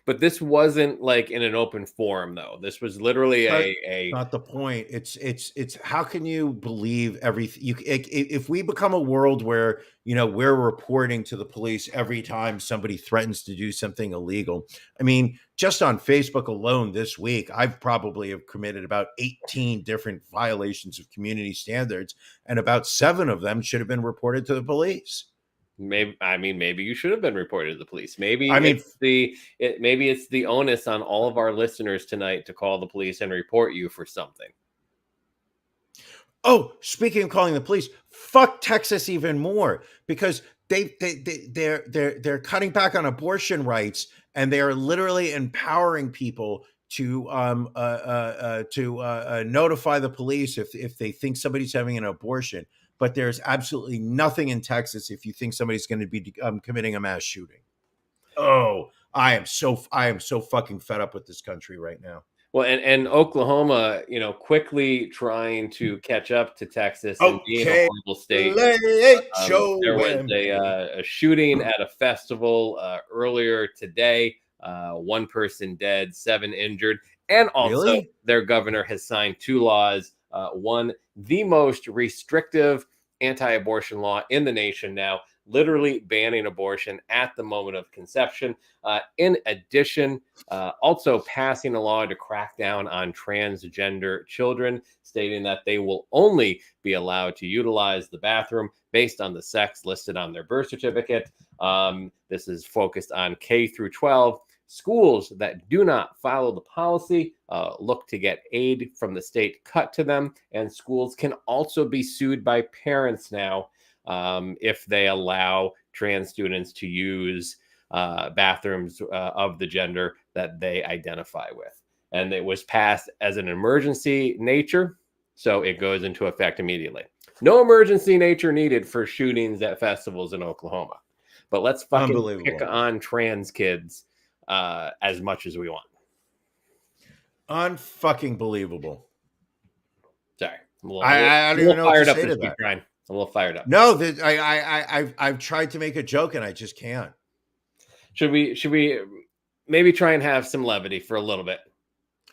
But this wasn't like in an open forum, though. This was literally But a not the point. It's how can you believe everything? If we become a world where we're reporting to the police every time somebody threatens to do something illegal. I mean, just on Facebook alone this week, I've probably have committed about 18 different violations of community standards, and about 7 of them should have been reported to the police. Maybe you should have been reported to the police. Maybe I mean, maybe it's the onus on all of our listeners tonight to call the police and report you for something. oh, speaking of calling the police, fuck Texas even more, because they're cutting back on abortion rights, and they are literally empowering people to notify the police if they think somebody's having an abortion. But there's absolutely nothing in Texas if you think somebody's going to be committing a mass shooting. Oh, I am so fucking fed up with this country right now. Well, and Oklahoma, quickly trying to catch up to Texas and being a Okay, horrible state. There was a shooting at a festival earlier today. One person dead, 7 injured, and also Really? their governor has signed 2 laws. One, the most restrictive anti-abortion law in the nation now, literally banning abortion at the moment of conception. In addition, also passing a law to crack down on transgender children, stating that they will only be allowed to utilize the bathroom based on the sex listed on their birth certificate. This is focused on K through 12. Schools that do not follow the policy look to get aid from the state cut to them, and schools can also be sued by parents now if they allow trans students to use bathrooms of the gender that they identify with. And it was passed as an emergency nature, so it goes into effect immediately. No emergency nature needed for shootings at festivals in Oklahoma. But let's fucking pick on trans kids as much as we want. Unfucking believable. Sorry, I don't even know what to say to that. Brian. I'm a little fired up. No, I've tried to make a joke and I just can't. Should we maybe try and have some levity for a little bit?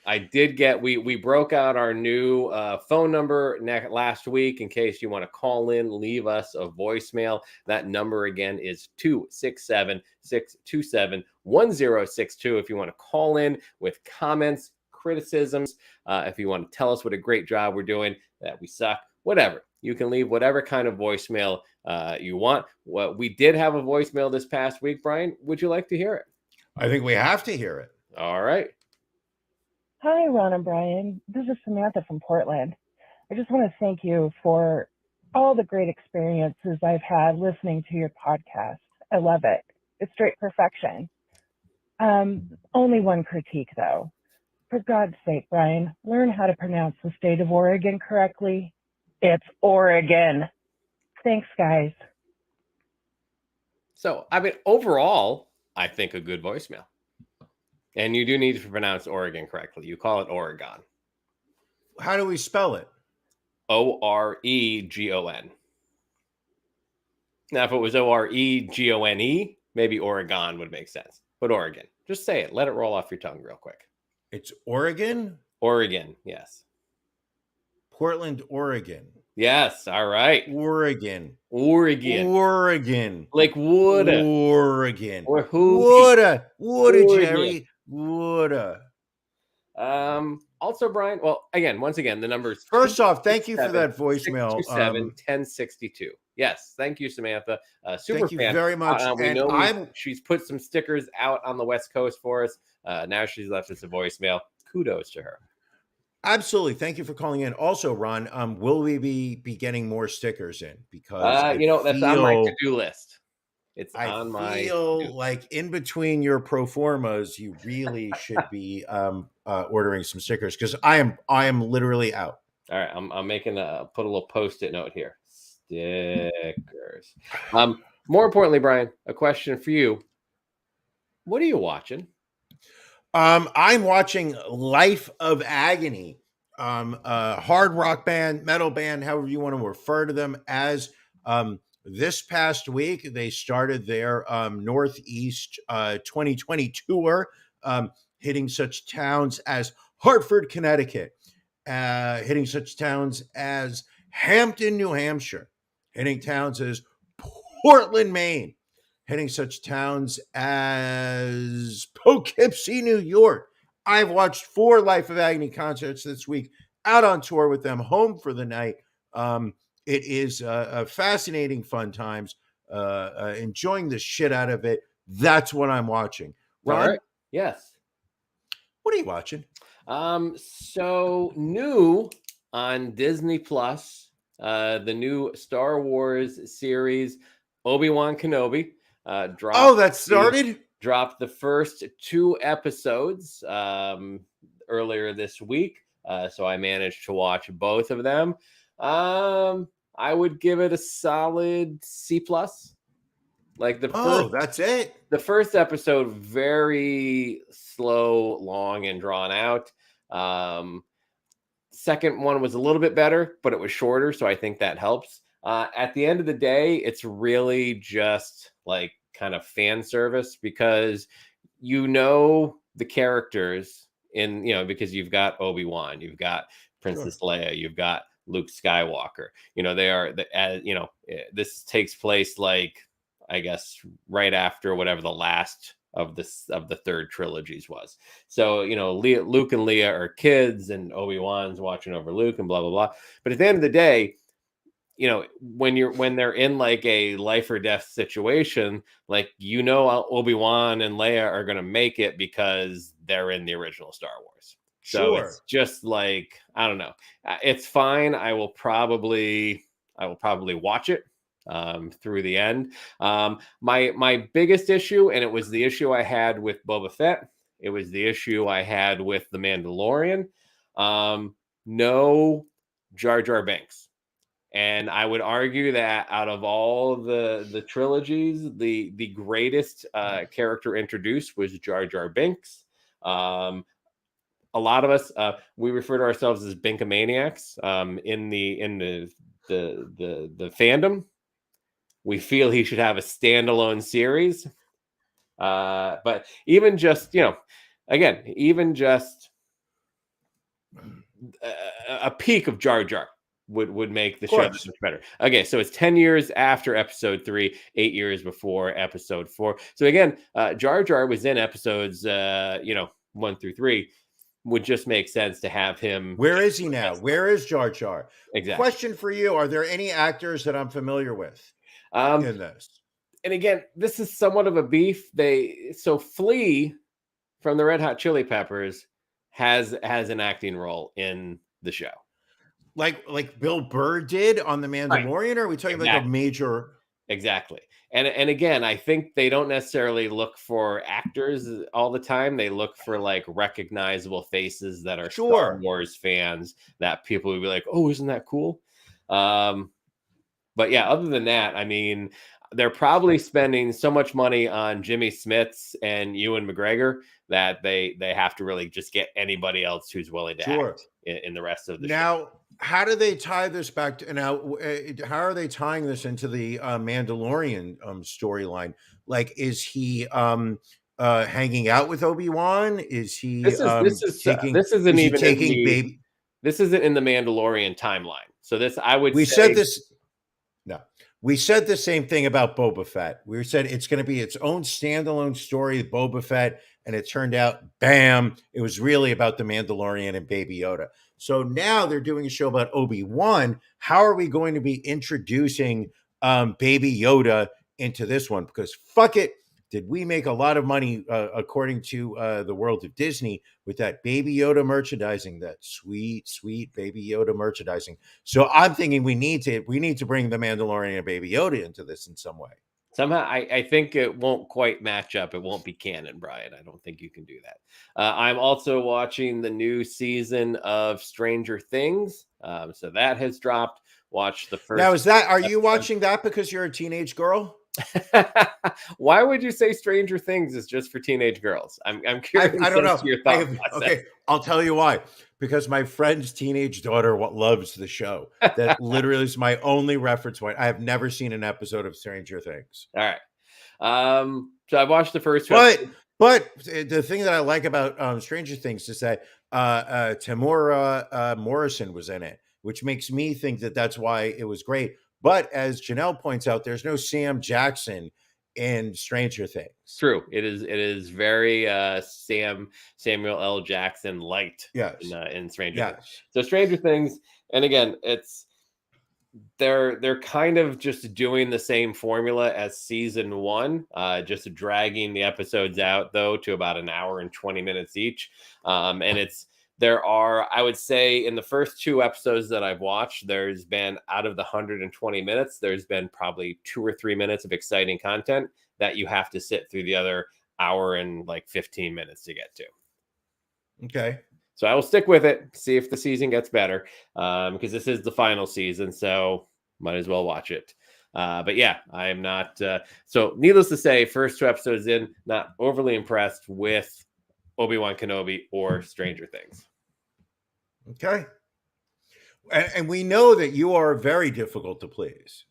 I did get we broke out our new phone number last week in case you want to call in, leave us a voicemail. That number again is 267-627-1062 if you want to call in with comments, criticisms, if you want to tell us what a great job we're doing, that we suck, whatever. You can leave whatever kind of voicemail you want. Well, we did have a voicemail this past week, Brian. Would you like to hear it? I think we have to hear it. All right. Hi, Ron and Brian. This is Samantha from Portland. I just want to thank you for all the great experiences I've had listening to your podcast. I love it. It's straight perfection. Only one critique, though. For God's sake, Brian, learn how to pronounce the state of Oregon correctly. It's Oregon. Thanks, guys. So, I mean, overall, I think a good voicemail. And you do need to pronounce Oregon correctly. You call it Oregon. How do we spell it? Oregon. Now, if it was Oregone, maybe Oregon would make sense. But Oregon, just say it. Let it roll off your tongue real quick. It's Oregon? Oregon, yes. Portland, Oregon. Yes, all right. Oregon. Oregon. Oregon. Like woulda. Oregon. Or who? Woulda, Oregon. Jerry. Woulda. Also, Brian, well, once again, the numbers. First off, thank you for that voicemail. 1062. Yes, thank you, Samantha. Super Thank you fan. very much. We And know she's put some stickers out on the West Coast for us. Now she's left us a voicemail. Kudos to her. Absolutely. Thank you for calling in. Also, Ron, will we be getting more stickers in? Because that's on my to-do list. It's on my. I feel like in between your pro formas, you really should be ordering some stickers because I am literally out. All right, I'm making put a little post-it note here. Stickers. More importantly, Brian, a question for you. What are you watching? I'm watching Life of Agony, hard rock band, metal band, however you want to refer to them as. This past week, they started their Northeast 2020 tour, hitting such towns as Hartford, Connecticut, hitting such towns as Hampton, New Hampshire, hitting towns as Portland, Maine, hitting such towns as Poughkeepsie, New York. I've watched 4 Life of Agony concerts this week, out on tour with them, home for the night. It is a fascinating, fun times, enjoying the shit out of it. That's what I'm watching. Ron? All right. Yes. What are you watching? So new on Disney Plus, the new Star Wars series, ObiWan Kenobi, dropped the first 2 episodes earlier this week. So I managed to watch both of them. I would give it a solid C+. Like the first, that's it. The first episode, very slow, long, and drawn out. Second one was a little bit better, but it was shorter, so I think that helps. At the end of the day, it's really just like kind of fan service because the characters because you've got Obi-Wan, you've got Princess Leia, you've got Luke Skywalker. This takes place I guess right after whatever the last of the third trilogies was. So, Luke and Leia are kids and Obi-Wan's watching over Luke and blah, blah, blah. But at the end of the day, when they're in like a life or death situation, Obi-Wan and Leia are going to make it because they're in the original Star Wars. So It's just I don't know. It's fine. I will probably watch it through the end. My biggest issue, and it was the issue I had with Boba Fett, it was the issue I had with The Mandalorian. No Jar Jar Binks. And I would argue that out of all the trilogies, the greatest character introduced was Jar Jar Binks. A lot of us, we refer to ourselves as Binkomaniacs in the fandom. We feel he should have a standalone series. But even just, even just a peak of Jar Jar would make the show much better. Okay, so it's 10 years after episode 3, 8 years before episode 4. So again, Jar Jar was in episodes 1 through 3. Would just make sense to have him. Where is he now? Where is Jar Jar? Exactly. Question for you: are there any actors that I'm familiar with in this? And again, this is somewhat of a beef. Flea from the Red Hot Chili Peppers has an acting role in the show, like Bill Burr did on The Mandalorian. Right. Or are we talking like a major? Exactly. And again, I think they don't necessarily look for actors all the time. They look for recognizable faces that are Star Wars fans that people would be like, oh, isn't that cool? But yeah, other than that, I mean, they're probably spending so much money on Jimmy Smits and Ewan McGregor that they have to really just get anybody else who's willing to act in the rest of the show. how do they tie this back to now? How are they tying this into the Mandalorian storyline? Like, is he hanging out with Obi-Wan? Is he taking? this isn't Is he even in taking the baby? this isn't in the Mandalorian timeline. So this I would We say said this. No, we said the same thing about Boba Fett. We said it's going to be its own standalone story, Boba Fett, and it turned out, bam, it was really about the Mandalorian and Baby Yoda. So now they're doing a show about Obi-Wan. How are we going to be introducing Baby Yoda into this one? Because fuck it, did we make a lot of money according to the world of Disney with that Baby Yoda merchandising, that sweet, sweet Baby Yoda merchandising. So I'm thinking we need to bring the Mandalorian and Baby Yoda into this in some way. somehow I think it won't quite match up. It won't be canon, Brian. I don't think you can do that. I'm also watching the new season of Stranger Things. So that has dropped. Watch the first. Now, are you watching that because you're a teenage girl? Why would you say Stranger Things is just for teenage girls? I'm curious. I don't know. Your thought process. Okay, I'll tell you why. Because my friend's teenage daughter loves the show. That literally is my only reference point. I have never seen an episode of Stranger Things. All right. So I've watched the first. But the thing that I like about Stranger Things is that Tamora Morrison was in it, which makes me think that that's why it was great. But as Janelle points out, there's no Sam Jackson in Stranger Things. True. It is very Samuel L. Jackson light. Yes. In Stranger Things. So Stranger Things, and again, they're kind of just doing the same formula as season 1, just dragging the episodes out though to about an hour and 20 minutes each. And there are, I would say, in the first 2 episodes that I've watched, there's been, out of the 120 minutes, there's been probably 2 or 3 minutes of exciting content that you have to sit through the other hour and like 15 minutes to get to. Okay. So I will stick with it, see if the season gets better, because this is the final season, so might as well watch it. But yeah, I am not. So needless to say, first 2 episodes in, not overly impressed with ObiWan Kenobi or Stranger Things. Okay. And we know that you are very difficult to please.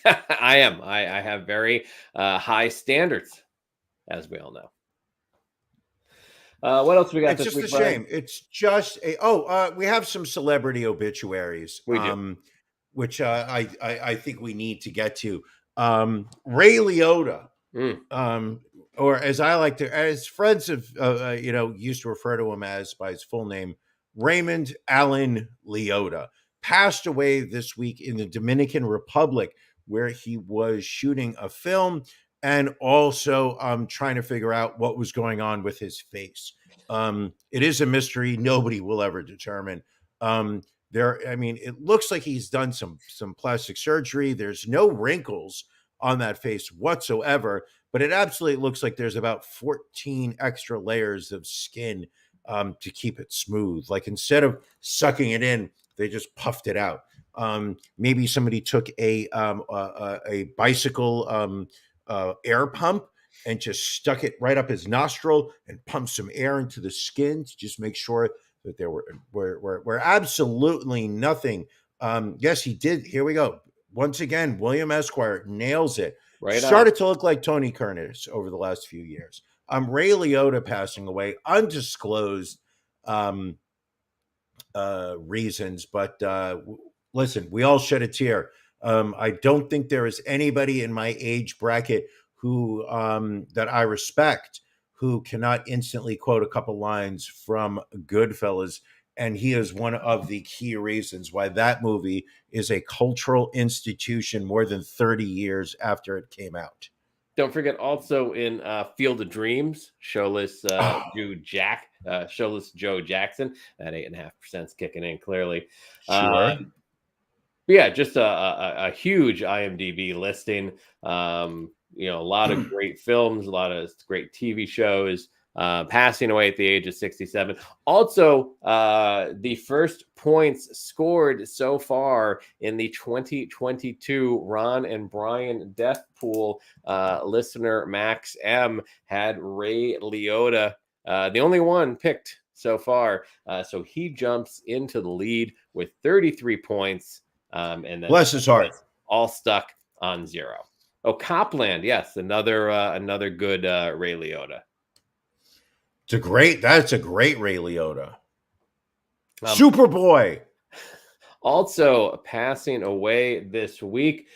I am. I have very high standards, as we all know. What else we got? It's this just week, a shame. It's just we have some celebrity obituaries. We do. Which I think we need to get to. Ray Liotta. Or as I like to, as friends of, used to refer to him as by his full name, Raymond Allen Liotta, passed away this week in the Dominican Republic, where he was shooting a film and also trying to figure out what was going on with his face. It is a mystery. Nobody will ever determine. It looks like he's done some plastic surgery. There's no wrinkles on that face whatsoever. But it absolutely looks like there's about 14 extra layers of skin to keep it smooth. Like, instead of sucking it in, they just puffed it out. Maybe somebody took a bicycle air pump and just stuck it right up his nostril and pumped some air into the skin to just make sure that there were absolutely nothing. Yes, he did. Here we go. Once again, William Esquire nails it. Right. Started to look like Tony Curtis over the last few years. Ray Liotta passing away, undisclosed reasons, but listen, we all shed a tear. I don't think there is anybody in my age bracket who that I respect who cannot instantly quote a couple lines from Goodfellas. And he is one of the key reasons why that movie is a cultural institution more than 30 years after it came out. Don't forget, also in Field of Dreams, Showless Joe Jackson. That 8.5% is kicking in clearly. Sure. Yeah, just a huge IMDb listing. A lot of great films, a lot of great TV shows. Passing away at the age of 67. Also, the first points scored so far in the 2022 Ron and Brian Death Pool, listener Max M had Ray Liotta, the only one picked so far. So he jumps into the lead with 33 points. And then Bless his heart. All stuck on 0. Oh, Copland. Yes. Another good Ray Liotta. That's a great Ray Liotta. Superboy. Also passing away this week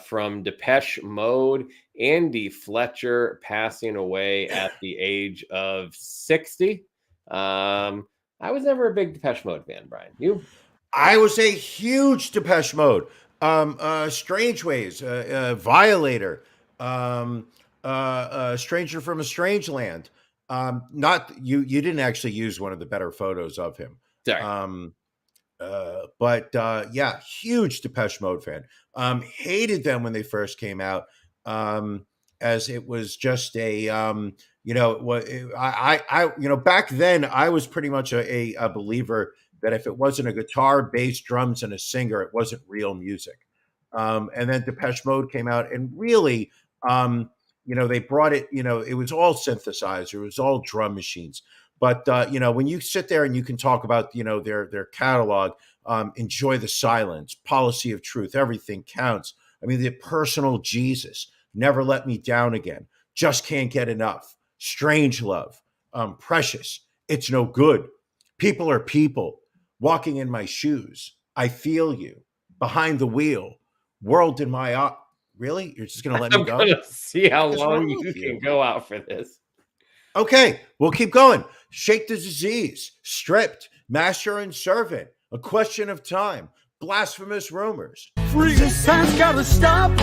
from Depeche Mode, Andy Fletcher passing away at the age of 60. I was never a big Depeche Mode fan, Brian. You? I was a huge Depeche Mode. Strange Ways, Violator, Stranger from a Strange Land. Not you. You didn't actually use one of the better photos of him. Sorry. But yeah, huge Depeche Mode fan. Hated them when they first came out, as it was just a back then I was pretty much a believer that if it wasn't a guitar, bass, drums, and a singer, it wasn't real music. And then Depeche Mode came out, and really, they brought it. It was all synthesizer, it was all drum machines. But when you sit there and you can talk about their catalog, Enjoy the Silence, Policy of Truth, Everything Counts. I mean, the Personal Jesus, Never Let Me Down Again, Just Can't Get Enough, Strange Love, Precious, It's No Good, People Are People, Walking in My Shoes, I Feel You, Behind the Wheel, World in My Eye. Really? You're just going to let me go? I'm going to see how long you can go out for this. Okay, we'll keep going. Shake the Disease, Stripped, Master and Servant, A Question of Time, Blasphemous Rumors. Resistance gotta stop.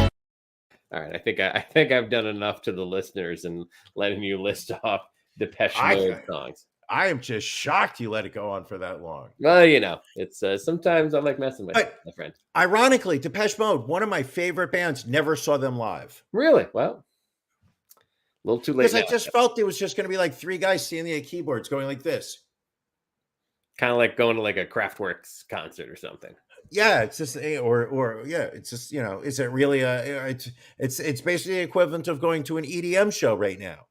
All right, I think I've done enough to the listeners and letting you list off Depeche Mode songs. I am just shocked you let it go on for that long. Well, it's sometimes I like messing with my friend. Ironically, Depeche Mode, one of my favorite bands, never saw them live. Really? Well, a little too late. Because I just felt it was just going to be like 3 guys standing at keyboards going like this. Kind of like going to like a Kraftwerk's concert or something. Yeah, it's just it's just is it really it's basically the equivalent of going to an EDM show right now.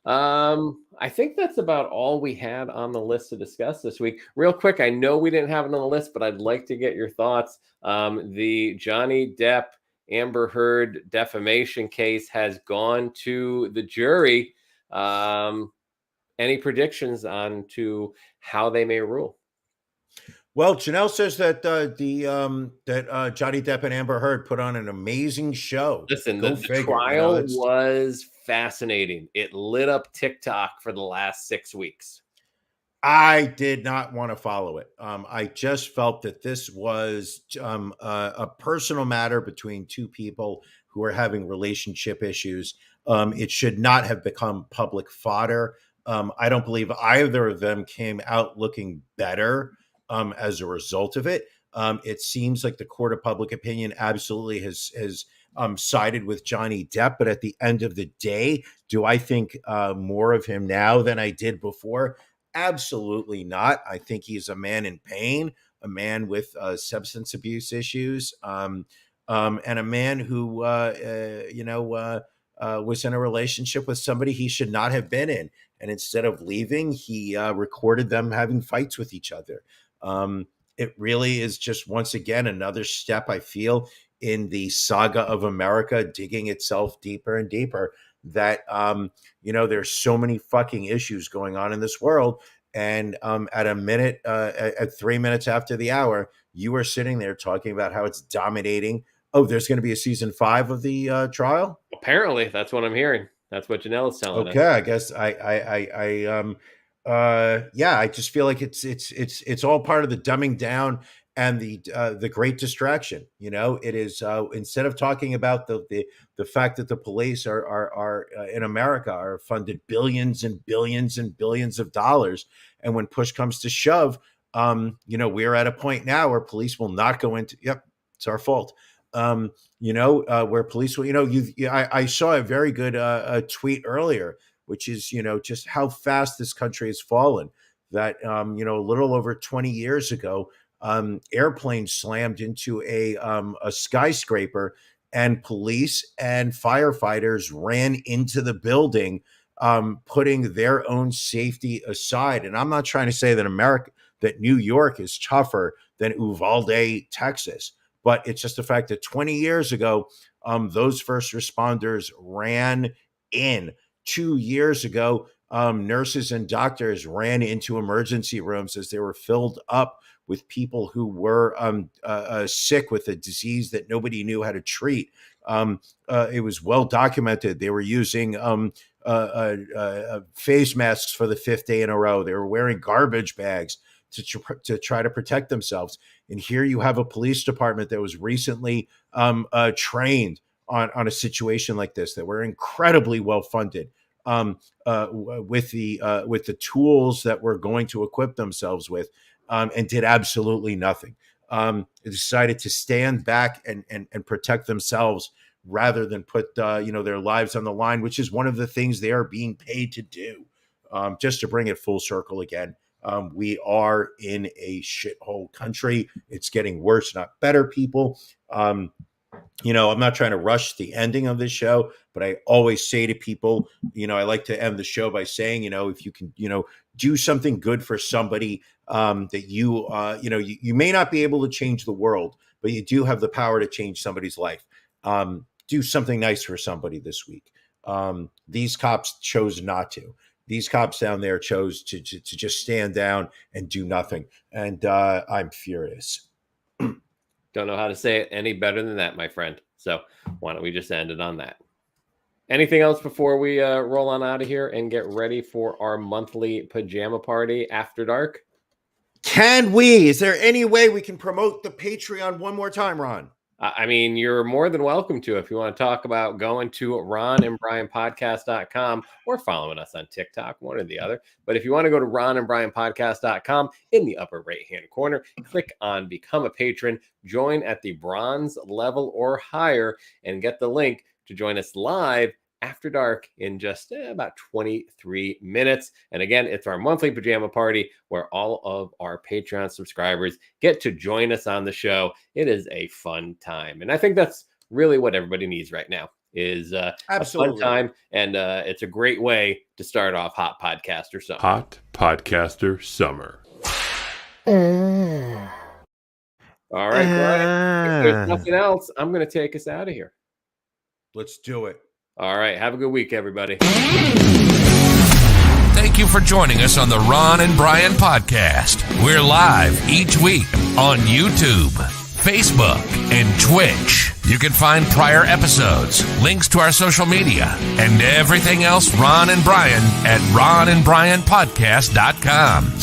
I think that's about all we had on the list to discuss this week. Real quick, I know we didn't have it on the list, but I'd like to get your thoughts. The Johnny Depp Amber Heard defamation case has gone to the jury. Any predictions on to how they may rule? Well, Janelle says that Johnny Depp and Amber Heard put on an amazing show. Listen, the trial was fascinating. It lit up TikTok for the last 6 weeks. I did not want to follow it. I just felt that this was a personal matter between 2 people who are having relationship issues. It should not have become public fodder. I don't believe either of them came out looking better as a result of it. It seems like the court of public opinion absolutely has sided with Johnny Depp. But at the end of the day, do I think more of him now than I did before? Absolutely not. I think he's a man in pain, a man with substance abuse issues, and a man who, was in a relationship with somebody he should not have been in. And instead of leaving, he recorded them having fights with each other. It really is just, once again, another step, I feel, in the saga of America digging itself deeper and deeper, that, there's so many fucking issues going on in this world. And at 3 minutes after the hour, you are sitting there talking about how it's dominating. Oh, there's going to be a season 5 of the trial? Apparently, that's what I'm hearing. That's what Janelle is telling us. Okay, I guess I just feel like it's all part of the dumbing down and the great distraction. It is instead of talking about the fact that the police are in America are funded billions and billions and billions of dollars, and when push comes to shove, we're at a point now where police will not go into. Yep, it's our fault. Where police will. I saw a very good tweet earlier, which is, just how fast this country has fallen. That, a little over 20 years ago, airplanes slammed into a skyscraper, and police and firefighters ran into the building putting their own safety aside. And I'm not trying to say that New York is tougher than Uvalde, Texas, but it's just the fact that 20 years ago, those first responders ran in. 2 years ago, nurses and doctors ran into emergency rooms as they were filled up with people who were sick with a disease that nobody knew how to treat. It was well documented. They were using face masks for the 5th day in a row. They were wearing garbage bags to try to protect themselves. And here you have a police department that was recently trained on a situation like this, that were incredibly well funded with the tools that we're going to equip themselves with, and did absolutely nothing. They decided to stand back and protect themselves rather than put their lives on the line, which is one of the things they are being paid to do. Just to bring it full circle again, we are in a shithole country. It's getting worse, not better, people. I'm not trying to rush the ending of this show, but I always say to people, I like to end the show by saying, if you can, do something good for somebody that you may not be able to change the world, but you do have the power to change somebody's life. Do something nice for somebody this week. These cops chose not to. These cops down there chose to just stand down and do nothing. And I'm furious. Don't know how to say it any better than that, my friend. So why don't we just end it on that? Anything else before we roll on out of here and get ready for our monthly pajama party after dark? Can we? Is there any way we can promote the Patreon one more time, Ron? I mean, you're more than welcome to if you want to talk about going to ronandbrianpodcast.com or following us on TikTok, one or the other. But if you want to go to ronandbrianpodcast.com, in the upper right-hand corner, click on Become a Patron, join at the bronze level or higher, and get the link to join us live after dark in just about 23 minutes. And again, it's our monthly pajama party where all of our Patreon subscribers get to join us on the show. It is a fun time. And I think that's really what everybody needs right now is a fun time. And it's a great way to start off Hot Podcaster Summer. Hot Podcaster Summer. All right, Brian. If there's nothing else, I'm going to take us out of here. Let's do it. All right. Have a good week, everybody. Thank you for joining us on the Ron and Brian podcast. We're live each week on YouTube, Facebook, and Twitch. You can find prior episodes, links to our social media, and everything else Ron and Brian at ronandbrianpodcast.com.